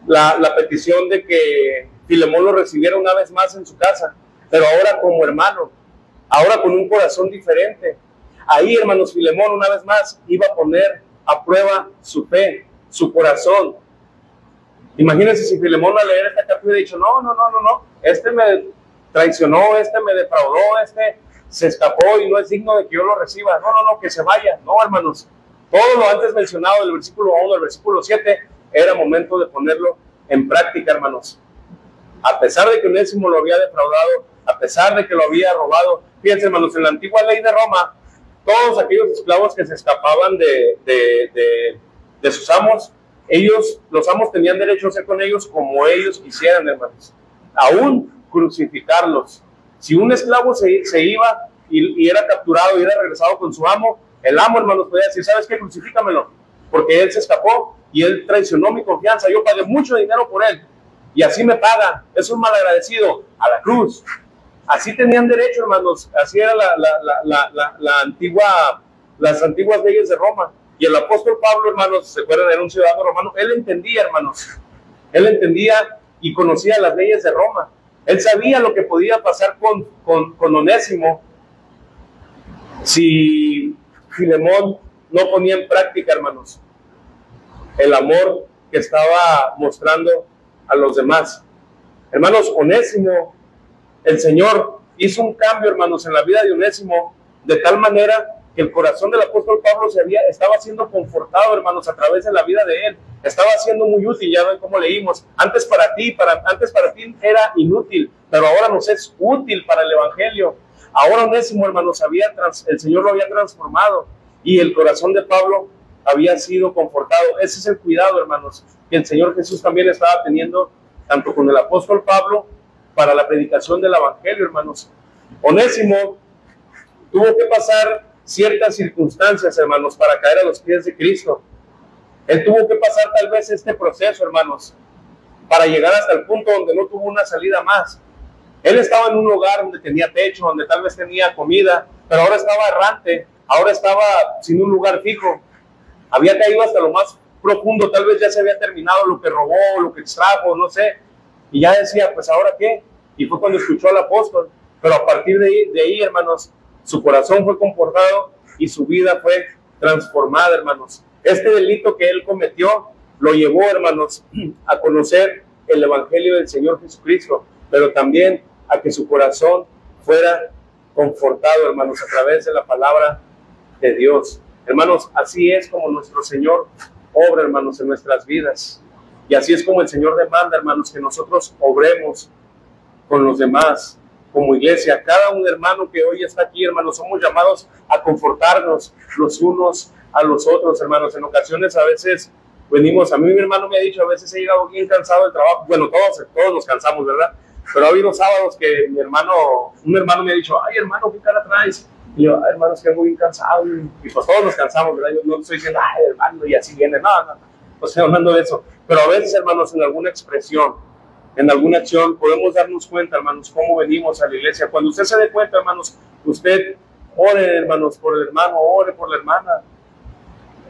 la petición de que Filemón lo recibiera una vez más en su casa, pero ahora como hermano, ahora con un corazón diferente. Ahí, hermanos, Filemón una vez más iba a poner a prueba su fe, su corazón. Imagínense si Filemón al leer esta carta hubiera dicho, no, este me traicionó, este me defraudó, este se escapó y no es digno de que yo lo reciba. No, que se vaya. No, hermanos, todo lo antes mencionado del versículo 1 al versículo 7 era momento de ponerlo en práctica, hermanos. A pesar de que Onésimo lo había defraudado, a pesar de que lo había robado, fíjense, hermanos, en la antigua ley de Roma, todos aquellos esclavos que se escapaban de sus amos, los amos tenían derecho a hacer con ellos como ellos quisieran, hermanos. Aún crucificarlos. Si un esclavo se iba y era capturado y era regresado con su amo, el amo, hermanos, podía decir, ¿sabes qué? Crucifícamelo, porque él se escapó y él traicionó mi confianza. Yo pagué mucho dinero por él y así me paga. Es un malagradecido. A la cruz. Así tenían derecho, hermanos. Así era las antiguas leyes de Roma. Y el apóstol Pablo, hermanos, ¿se acuerdan? Era un ciudadano romano. Él entendía, hermanos. Él entendía y conocía las leyes de Roma. Él sabía lo que podía pasar con Onésimo si Filemón no ponía en práctica, hermanos, el amor que estaba mostrando a los demás. Hermanos, Onésimo, el Señor hizo un cambio, hermanos, en la vida de Onésimo, de tal manera que el corazón del apóstol Pablo estaba siendo confortado, hermanos, a través de la vida de él. Estaba siendo muy útil, ya ven cómo leímos. Antes para ti era inútil, pero ahora nos es útil para el evangelio. Ahora Onésimo, hermanos, el Señor lo había transformado y el corazón de Pablo había sido confortado. Ese es el cuidado, hermanos, que el Señor Jesús también estaba teniendo, tanto con el apóstol Pablo, para la predicación del evangelio, hermanos. Onésimo tuvo que pasar ciertas circunstancias, hermanos, para caer a los pies de Cristo. Él tuvo que pasar tal vez este proceso, hermanos, para llegar hasta el punto donde no tuvo una salida más. Él estaba en un lugar donde tenía techo, donde tal vez tenía comida, pero ahora estaba errante, ahora estaba sin un lugar fijo. Había caído hasta lo más profundo, tal vez ya se había terminado lo que robó, lo que extrajo, no sé. Y ya decía, pues ¿ahora qué? Y fue cuando escuchó al apóstol. Pero a partir de ahí, hermanos, su corazón fue confortado y su vida fue transformada, hermanos. Este delito que él cometió lo llevó, hermanos, a conocer el evangelio del Señor Jesucristo, pero también a que su corazón fuera confortado, hermanos, a través de la palabra de Dios. Hermanos, así es como nuestro Señor obra, hermanos, en nuestras vidas. Y así es como el Señor demanda, hermanos, que nosotros obremos con los demás como iglesia. Cada un hermano que hoy está aquí, hermanos, somos llamados a confortarnos los unos a los otros, hermanos. En ocasiones a veces venimos, a mí mi hermano me ha dicho, a veces he llegado bien cansado del trabajo. Bueno, todos nos cansamos, ¿verdad? Pero ha habido sábados que un hermano me ha dicho, ay, hermano, ¿qué cara traes? Y yo, ay, hermano, es que muy bien cansado. Y pues todos nos cansamos, ¿verdad? Yo no estoy diciendo, ay, hermano, y así viene. No estoy hablando de eso. Pero a veces, hermanos, en alguna expresión, en alguna acción, podemos darnos cuenta, hermanos, cómo venimos a la iglesia. Cuando usted se dé cuenta, hermanos, usted ore, hermanos, por el hermano, ore por la hermana,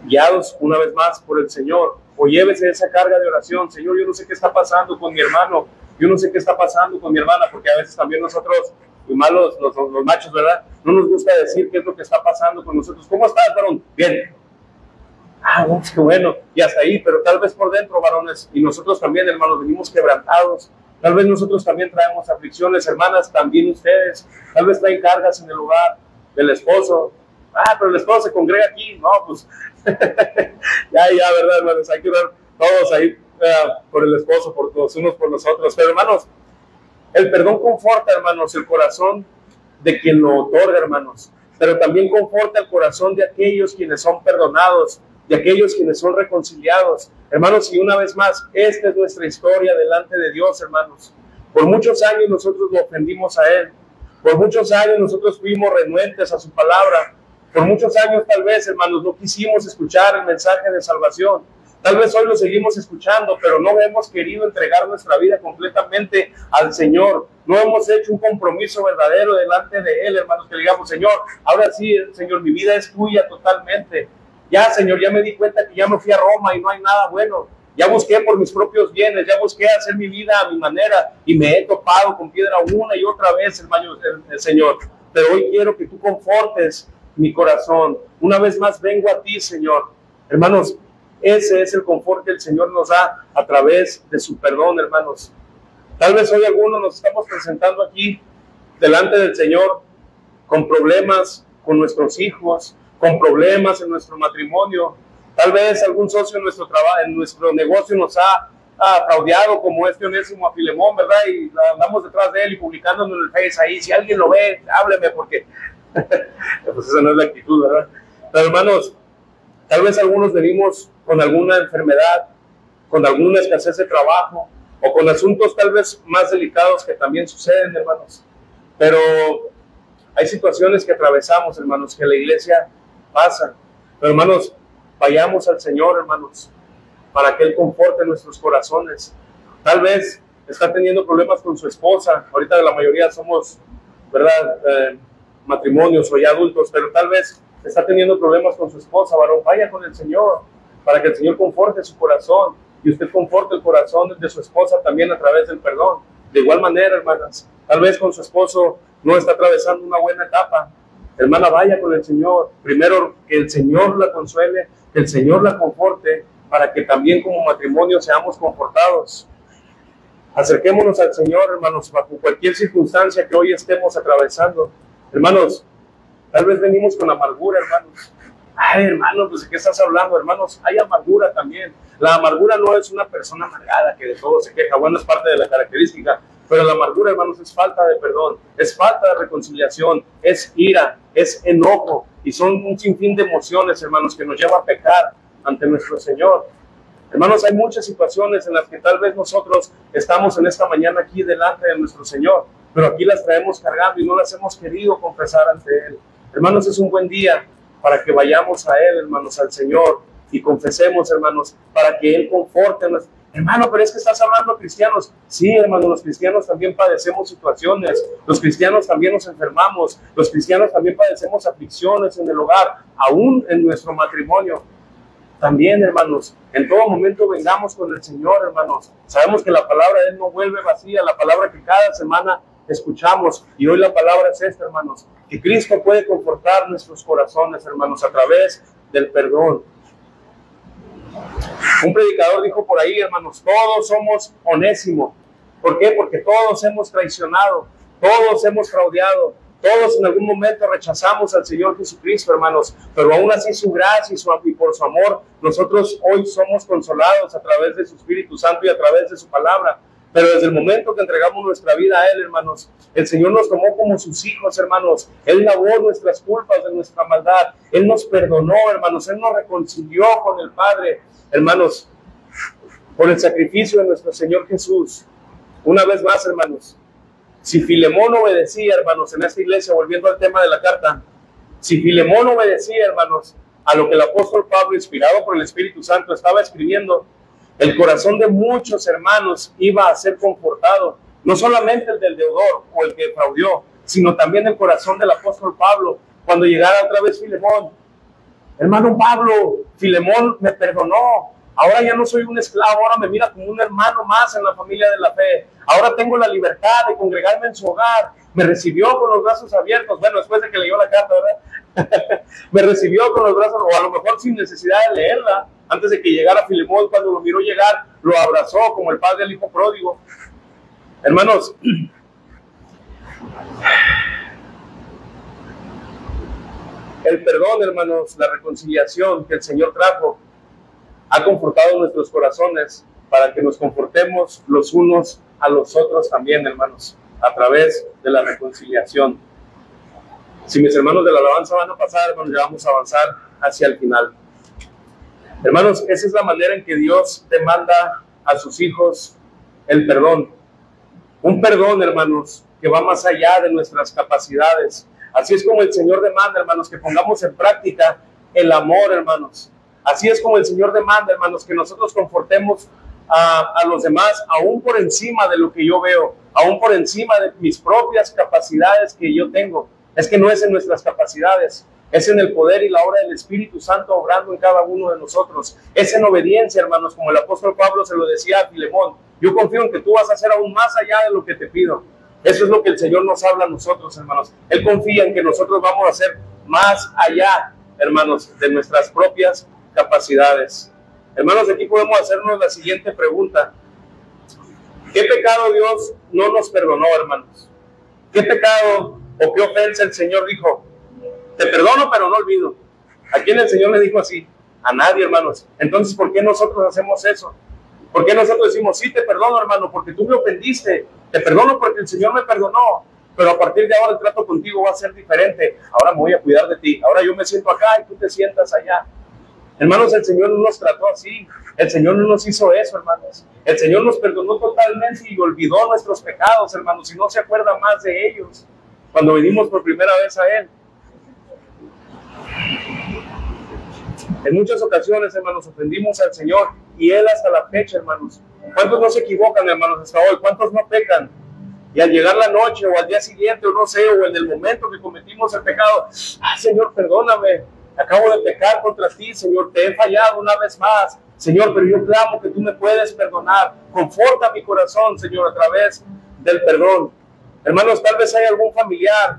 guiados una vez más por el Señor, o llévese esa carga de oración. Señor, yo no sé qué está pasando con mi hermano, yo no sé qué está pasando con mi hermana, porque a veces también nosotros, y malos los machos, ¿verdad? No nos gusta decir qué es lo que está pasando con nosotros. ¿Cómo estás, varón? Bien. Ah, no, qué bueno. Y hasta ahí, pero tal vez por dentro, varones, y nosotros también, hermanos, venimos quebrantados. Tal vez nosotros también traemos aflicciones, hermanas, también ustedes. Tal vez traen cargas en el hogar del esposo. Ah, pero el esposo se congrega aquí. No, pues, ya, ¿verdad, hermanos? Hay que orar todos ahí por el esposo, por los unos por los otros. Pero, hermanos, el perdón conforta, hermanos, el corazón de quien lo otorga, hermanos. Pero también conforta el corazón de aquellos quienes son perdonados, de aquellos quienes son reconciliados. Hermanos, y una vez más, esta es nuestra historia delante de Dios, hermanos. Por muchos años nosotros lo ofendimos a Él. Por muchos años nosotros fuimos renuentes a su palabra. Por muchos años tal vez, hermanos, no quisimos escuchar el mensaje de salvación. Tal vez hoy lo seguimos escuchando, pero no hemos querido entregar nuestra vida completamente al Señor. No hemos hecho un compromiso verdadero delante de Él, hermanos, que digamos, Señor, ahora sí, Señor, mi vida es tuya totalmente. Ya, Señor, ya me di cuenta que ya me fui a Roma y no hay nada bueno. Ya busqué por mis propios bienes, ya busqué hacer mi vida a mi manera y me he topado con piedra una y otra vez, hermano, Señor. Pero hoy quiero que tú confortes mi corazón. Una vez más vengo a ti, Señor. Hermanos, ese es el confort que el Señor nos da a través de su perdón, hermanos. Tal vez hoy algunos nos estamos presentando aquí delante del Señor con problemas con nuestros hijos, con problemas en nuestro matrimonio. Tal vez algún socio en nuestro trabajo, en nuestro negocio nos ha fraudeado, como este Onésimo a Filemón, ¿verdad? Y andamos detrás de él y publicándolo en el Face ahí. Si alguien lo ve, hábleme, porque pues esa no es la actitud, ¿verdad? Pero, hermanos, tal vez algunos venimos con alguna enfermedad, con alguna escasez de trabajo, o con asuntos tal vez más delicados que también suceden, hermanos. Pero hay situaciones que atravesamos, hermanos, que la iglesia pasa. Pero, hermanos, vayamos al Señor, hermanos, para que Él conforte nuestros corazones. Tal vez está teniendo problemas con su esposa. Ahorita la mayoría somos, ¿verdad?, matrimonios o ya adultos, pero tal vez está teniendo problemas con su esposa, varón. Vaya con el Señor, para que el Señor conforte su corazón y usted conforte el corazón de su esposa también a través del perdón. De igual manera, hermanas, tal vez con su esposo no está atravesando una buena etapa. Hermana, vaya con el Señor. Primero, que el Señor la consuele, que el Señor la conforte, para que también como matrimonio seamos confortados. Acerquémonos al Señor, hermanos, bajo cualquier circunstancia que hoy estemos atravesando. Hermanos, tal vez venimos con amargura, hermanos. Ay, hermanos, pues ¿de qué estás hablando, hermanos? Hay amargura también. La amargura no es una persona amargada que de todo se queja. Bueno, es parte de la característica. Pero la amargura, hermanos, es falta de perdón, es falta de reconciliación, es ira, es enojo. Y son un sinfín de emociones, hermanos, que nos lleva a pecar. ante nuestro Señor. Hermanos, hay muchas situaciones en las que tal vez nosotros estamos en esta mañana aquí delante de nuestro Señor, pero aquí las traemos cargando y no las hemos querido confesar ante Él. Hermanos, es un buen día para que vayamos a Él, hermanos, al Señor, y confesemos, hermanos, para que Él conforte a nuestro... Hermano, pero es que estás hablando de cristianos. Sí, hermano, los cristianos también padecemos situaciones, los cristianos también nos enfermamos, los cristianos también padecemos aflicciones en el hogar, aún en nuestro matrimonio. También, hermanos, en todo momento vengamos con el Señor, hermanos. Sabemos que la palabra de Él no vuelve vacía, la palabra que cada semana escuchamos, y hoy la palabra es esta, hermanos, que Cristo puede confortar nuestros corazones, hermanos, a través del perdón. Un predicador dijo por ahí, hermanos, todos somos Onésimo. ¿Por qué? Porque todos hemos traicionado, todos hemos fraudeado, todos en algún momento rechazamos al Señor Jesucristo, hermanos, pero aún así su gracia y por su amor, nosotros hoy somos consolados a través de su Espíritu Santo y a través de su palabra. Pero desde el momento que entregamos nuestra vida a Él, hermanos, el Señor nos tomó como sus hijos, hermanos. Él lavó nuestras culpas de nuestra maldad. Él nos perdonó, hermanos. Él nos reconcilió con el Padre, hermanos, por el sacrificio de nuestro Señor Jesús. Una vez más, hermanos, si Filemón obedecía, hermanos, en esta iglesia, volviendo al tema de la carta, si Filemón obedecía, hermanos, a lo que el apóstol Pablo, inspirado por el Espíritu Santo, estaba escribiendo, el corazón de muchos hermanos iba a ser confortado, no solamente el del deudor o el que fraudió, sino también el corazón del apóstol Pablo, cuando llegara otra vez Filemón. Hermano Pablo, Filemón me perdonó, ahora ya no soy un esclavo, ahora me mira como un hermano más en la familia de la fe, ahora tengo la libertad de congregarme en su hogar, me recibió con los brazos abiertos, bueno, después de que leyó la carta, ¿verdad? Me recibió con los brazos, o a lo mejor sin necesidad de leerla, antes de que llegara Filemón, cuando lo miró llegar, lo abrazó como el padre del hijo pródigo. Hermanos, el perdón, hermanos, la reconciliación que el Señor trajo, ha confortado nuestros corazones para que nos confortemos los unos a los otros también, hermanos, a través de la reconciliación. Si mis hermanos de la alabanza van a pasar, hermanos, ya vamos a avanzar hacia el final. Hermanos, esa es la manera en que Dios demanda a sus hijos el perdón. Un perdón, hermanos, que va más allá de nuestras capacidades. Así es como el Señor demanda, hermanos, que pongamos en práctica el amor, hermanos. Así es como el Señor demanda, hermanos, que nosotros confortemos a los demás, aún por encima de lo que yo veo, aún por encima de mis propias capacidades que yo tengo. Es que no es en nuestras capacidades, es en el poder y la obra del Espíritu Santo obrando en cada uno de nosotros. Es en obediencia, hermanos, como el apóstol Pablo se lo decía a Filemón. Yo confío en que tú vas a hacer aún más allá de lo que te pido. Eso es lo que el Señor nos habla a nosotros, hermanos. Él confía en que nosotros vamos a hacer más allá, hermanos, de nuestras propias capacidades. Hermanos, aquí podemos hacernos la siguiente pregunta. ¿Qué pecado Dios no nos perdonó, hermanos? ¿Qué pecado o qué ofensa el Señor dijo? Te perdono, pero no olvido. ¿A quién el Señor le dijo así? A nadie, hermanos. Entonces, ¿por qué nosotros hacemos eso? ¿Por qué nosotros decimos, sí, te perdono, hermano, porque tú me ofendiste? Te perdono porque el Señor me perdonó. Pero a partir de ahora el trato contigo va a ser diferente. Ahora me voy a cuidar de ti. Ahora yo me siento acá y tú te sientas allá. Hermanos, el Señor no nos trató así. El Señor no nos hizo eso, hermanos. El Señor nos perdonó totalmente y olvidó nuestros pecados, hermanos, y no se acuerda más de ellos cuando venimos por primera vez a Él. En muchas ocasiones, hermanos, ofendimos al Señor y Él hasta la fecha, hermanos. ¿Cuántos no se equivocan, hermanos, hasta hoy? ¿Cuántos no pecan? Y al llegar la noche o al día siguiente, o no sé, o en el momento que cometimos el pecado, Señor, perdóname, acabo de pecar contra ti, Señor, te he fallado una vez más. Señor, pero yo clamo que tú me puedes perdonar. Conforta mi corazón, Señor, a través del perdón. Hermanos, tal vez hay algún familiar,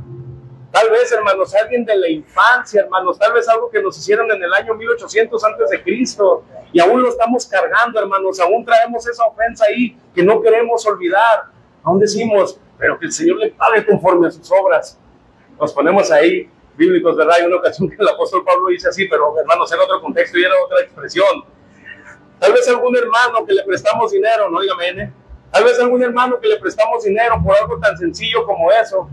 tal vez, hermanos, alguien de la infancia, hermanos, tal vez algo que nos hicieron en el año 1800 antes de Cristo, y aún lo estamos cargando, hermanos, aún traemos esa ofensa ahí que no queremos olvidar. Aún decimos, pero que el Señor le pague conforme a sus obras. Nos ponemos ahí bíblicos, ¿verdad? Hay una ocasión que el apóstol Pablo dice así, pero hermanos, era otro contexto y era otra expresión. Tal vez algún hermano que le prestamos dinero, no dígame, tal vez algún hermano que le prestamos dinero por algo tan sencillo como eso,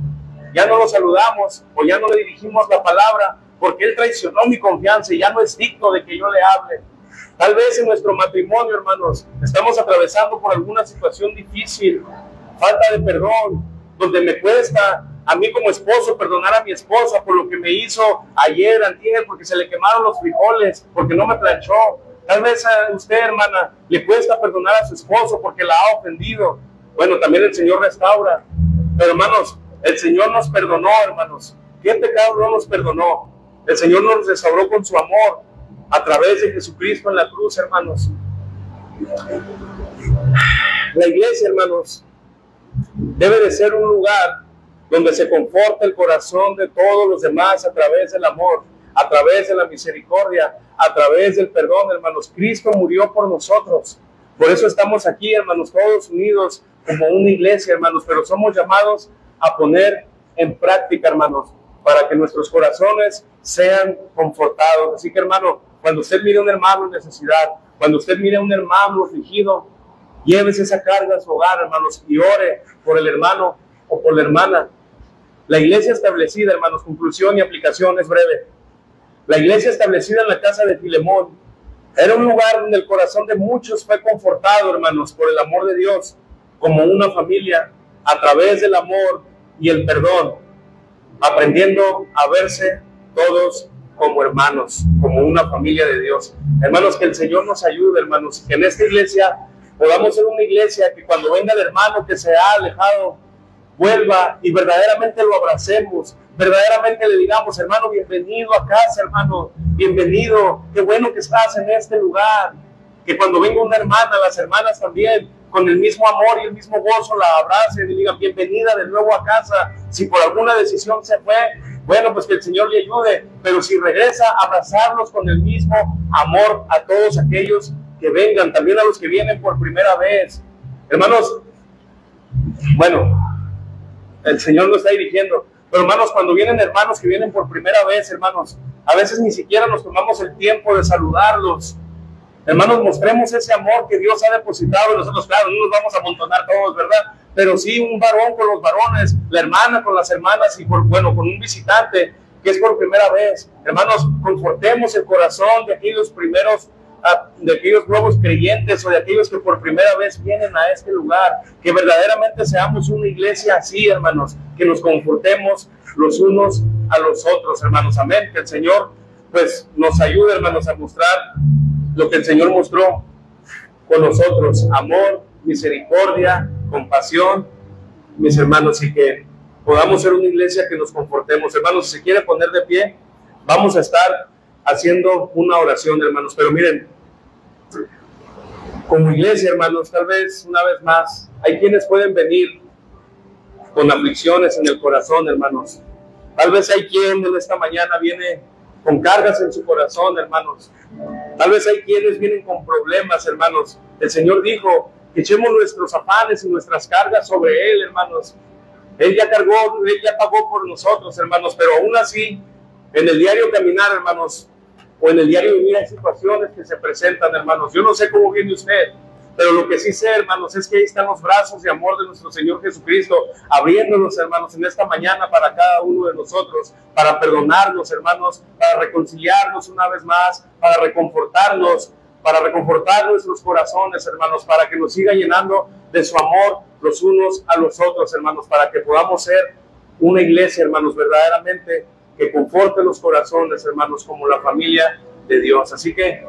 ya no lo saludamos o ya no le dirigimos la palabra porque él traicionó mi confianza y ya no es digno de que yo le hable. Tal vez en nuestro matrimonio, hermanos, estamos atravesando por alguna situación difícil, falta de perdón, donde me cuesta a mí como esposo perdonar a mi esposa por lo que me hizo ayer, antier, porque se le quemaron los frijoles, porque no me planchó. Tal vez a usted, hermana, le cuesta perdonar a su esposo porque la ha ofendido. Bueno, también el Señor restaura. Pero, hermanos, el Señor nos perdonó, hermanos. ¿Qué pecado no nos perdonó? El Señor nos restauró con su amor a través de Jesucristo en la cruz, hermanos. La iglesia, hermanos, debe de ser un lugar donde se conforta el corazón de todos los demás a través del amor, a través de la misericordia, a través del perdón, hermanos. Cristo murió por nosotros. Por eso estamos aquí, hermanos, todos unidos como una iglesia, hermanos, pero somos llamados a poner en práctica, hermanos, para que nuestros corazones sean confortados. Así que, hermano, cuando usted mire a un hermano en necesidad, cuando usted mire a un hermano afligido, llévese esa carga a su hogar, hermanos, y ore por el hermano o por la hermana. La iglesia establecida, hermanos, conclusión y aplicación es breve. La iglesia establecida en la casa de Filemón era un lugar donde el corazón de muchos fue confortado, hermanos, por el amor de Dios, como una familia, a través del amor y el perdón, aprendiendo a verse todos como hermanos, como una familia de Dios. Hermanos, que el Señor nos ayude, hermanos, que en esta iglesia podamos ser una iglesia que cuando venga el hermano que se ha alejado, vuelva y verdaderamente lo abracemos, verdaderamente le digamos: hermano, bienvenido a casa, hermano, bienvenido, qué bueno que estás en este lugar. Que cuando venga una hermana, las hermanas también, con el mismo amor y el mismo gozo, la abracen y digan: bienvenida de nuevo a casa. Si por alguna decisión se fue, bueno, pues que el Señor le ayude, pero si regresa, abrazarlos con el mismo amor a todos aquellos que vengan, también a los que vienen por primera vez. Hermanos, bueno, el Señor nos está dirigiendo, pero hermanos, cuando vienen hermanos que vienen por primera vez, hermanos, a veces ni siquiera nos tomamos el tiempo de saludarlos. Hermanos, mostremos ese amor que Dios ha depositado en nosotros. Claro, no nos vamos a amontonar todos, ¿verdad? Pero sí un varón con los varones, la hermana con las hermanas y con un visitante que es por primera vez. Hermanos, confortemos el corazón de aquellos primeros, de aquellos nuevos creyentes o de aquellos que por primera vez vienen a este lugar. Que verdaderamente seamos una iglesia así, hermanos, que nos confortemos los unos a los otros, hermanos. Amén. Que el Señor pues nos ayude, hermanos, a mostrar lo que el Señor mostró con nosotros: amor, misericordia, compasión, mis hermanos, y que podamos ser una iglesia que nos confortemos. Hermanos, si se quiere poner de pie, vamos a estar haciendo una oración, hermanos. Pero miren, como iglesia, hermanos, tal vez una vez más, hay quienes pueden venir con aflicciones en el corazón, hermanos. Tal vez hay quien en esta mañana viene con cargas en su corazón, hermanos. Tal vez hay quienes vienen con problemas, hermanos. El Señor dijo que echemos nuestros afanes y nuestras cargas sobre Él, hermanos. Él ya cargó, Él ya pagó por nosotros, hermanos. Pero aún así, en el diario caminar, hermanos, o en el diario vivir, hay situaciones que se presentan, hermanos. Yo no sé cómo viene usted, pero lo que sí sé, hermanos, es que ahí están los brazos de amor de nuestro Señor Jesucristo, abriéndonos, hermanos, en esta mañana para cada uno de nosotros, para perdonarnos, hermanos, para reconciliarnos una vez más, para reconfortar nuestros corazones, hermanos, para que nos siga llenando de su amor los unos a los otros, hermanos, para que podamos ser una iglesia, hermanos, verdaderamente que conforte los corazones, hermanos, como la familia de Dios. Así que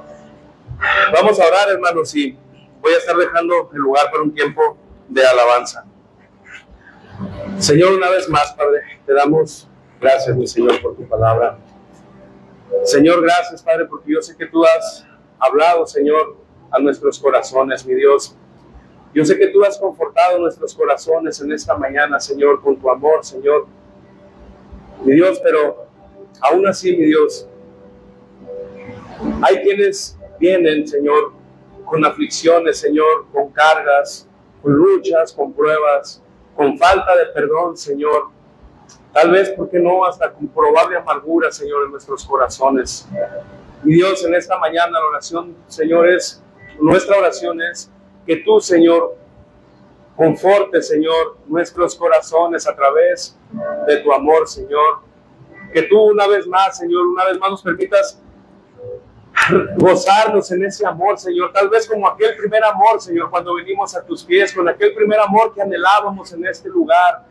vamos a orar, hermanos, y voy a estar dejando el lugar para un tiempo de alabanza. Señor, una vez más, Padre, te damos gracias, mi Señor, por tu palabra. Señor, gracias, Padre, porque yo sé que tú has hablado, Señor, a nuestros corazones, mi Dios. Yo sé que tú has confortado nuestros corazones en esta mañana, Señor, con tu amor, Señor. Mi Dios, pero aún así, mi Dios, hay quienes vienen, Señor, con aflicciones, Señor, con cargas, con luchas, con pruebas, con falta de perdón, Señor. Tal vez, ¿por qué no?, hasta con probable amargura, Señor, en nuestros corazones. Mi Dios, en esta mañana la oración, Señor, nuestra oración es que tú, Señor, conforte, Señor, nuestros corazones a través de tu amor, Señor. Que tú una vez más, Señor, una vez más nos permitas gozarnos en ese amor, Señor, tal vez como aquel primer amor, Señor, cuando venimos a tus pies, con aquel primer amor que anhelábamos en este lugar,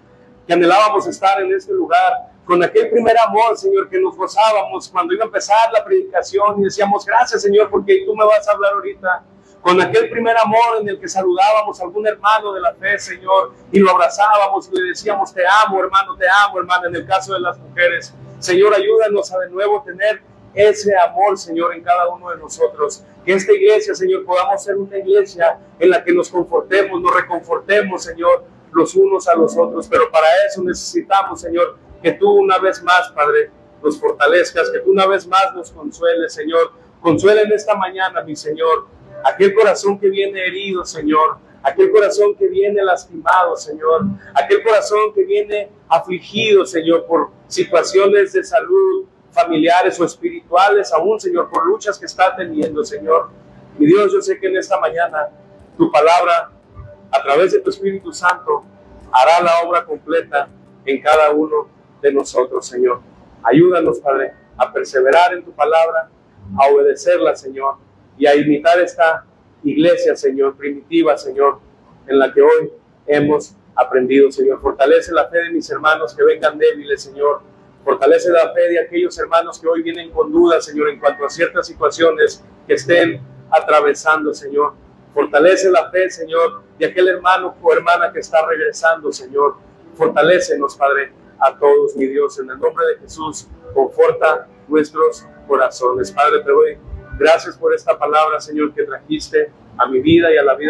que anhelábamos estar en este lugar, con aquel primer amor, Señor, que nos gozábamos cuando iba a empezar la predicación y decíamos, gracias, Señor, porque tú me vas a hablar ahorita. Con aquel primer amor en el que saludábamos a algún hermano de la fe, Señor, y lo abrazábamos y le decíamos, te amo, hermana, en el caso de las mujeres. Señor, ayúdanos a de nuevo tener ese amor, Señor, en cada uno de nosotros. Que esta iglesia, Señor, podamos ser una iglesia en la que nos confortemos, nos reconfortemos, Señor, los unos a los otros. Pero para eso necesitamos, Señor, que tú una vez más, Padre, nos fortalezcas, que tú una vez más nos consueles, Señor. Consuela en esta mañana, mi Señor, aquel corazón que viene herido, Señor, aquel corazón que viene lastimado, Señor, aquel corazón que viene afligido, Señor, por situaciones de salud familiares o espirituales, aún, Señor, por luchas que está teniendo, Señor. Mi Dios, yo sé que en esta mañana tu palabra, a través de tu Espíritu Santo, hará la obra completa en cada uno de nosotros, Señor. Ayúdanos, Padre, a perseverar en tu palabra, a obedecerla, Señor, y a imitar esta iglesia, Señor, primitiva, Señor, en la que hoy hemos aprendido, Señor. Fortalece la fe de mis hermanos que vengan débiles, Señor. Fortalece la fe de aquellos hermanos que hoy vienen con dudas, Señor, en cuanto a ciertas situaciones que estén atravesando, Señor. Fortalece la fe, Señor, de aquel hermano o hermana que está regresando, Señor. Fortalécenos, Padre, a todos, mi Dios, en el nombre de Jesús. Conforta nuestros corazones. Padre, te doy gracias por esta palabra, Señor, que trajiste a mi vida y a la vida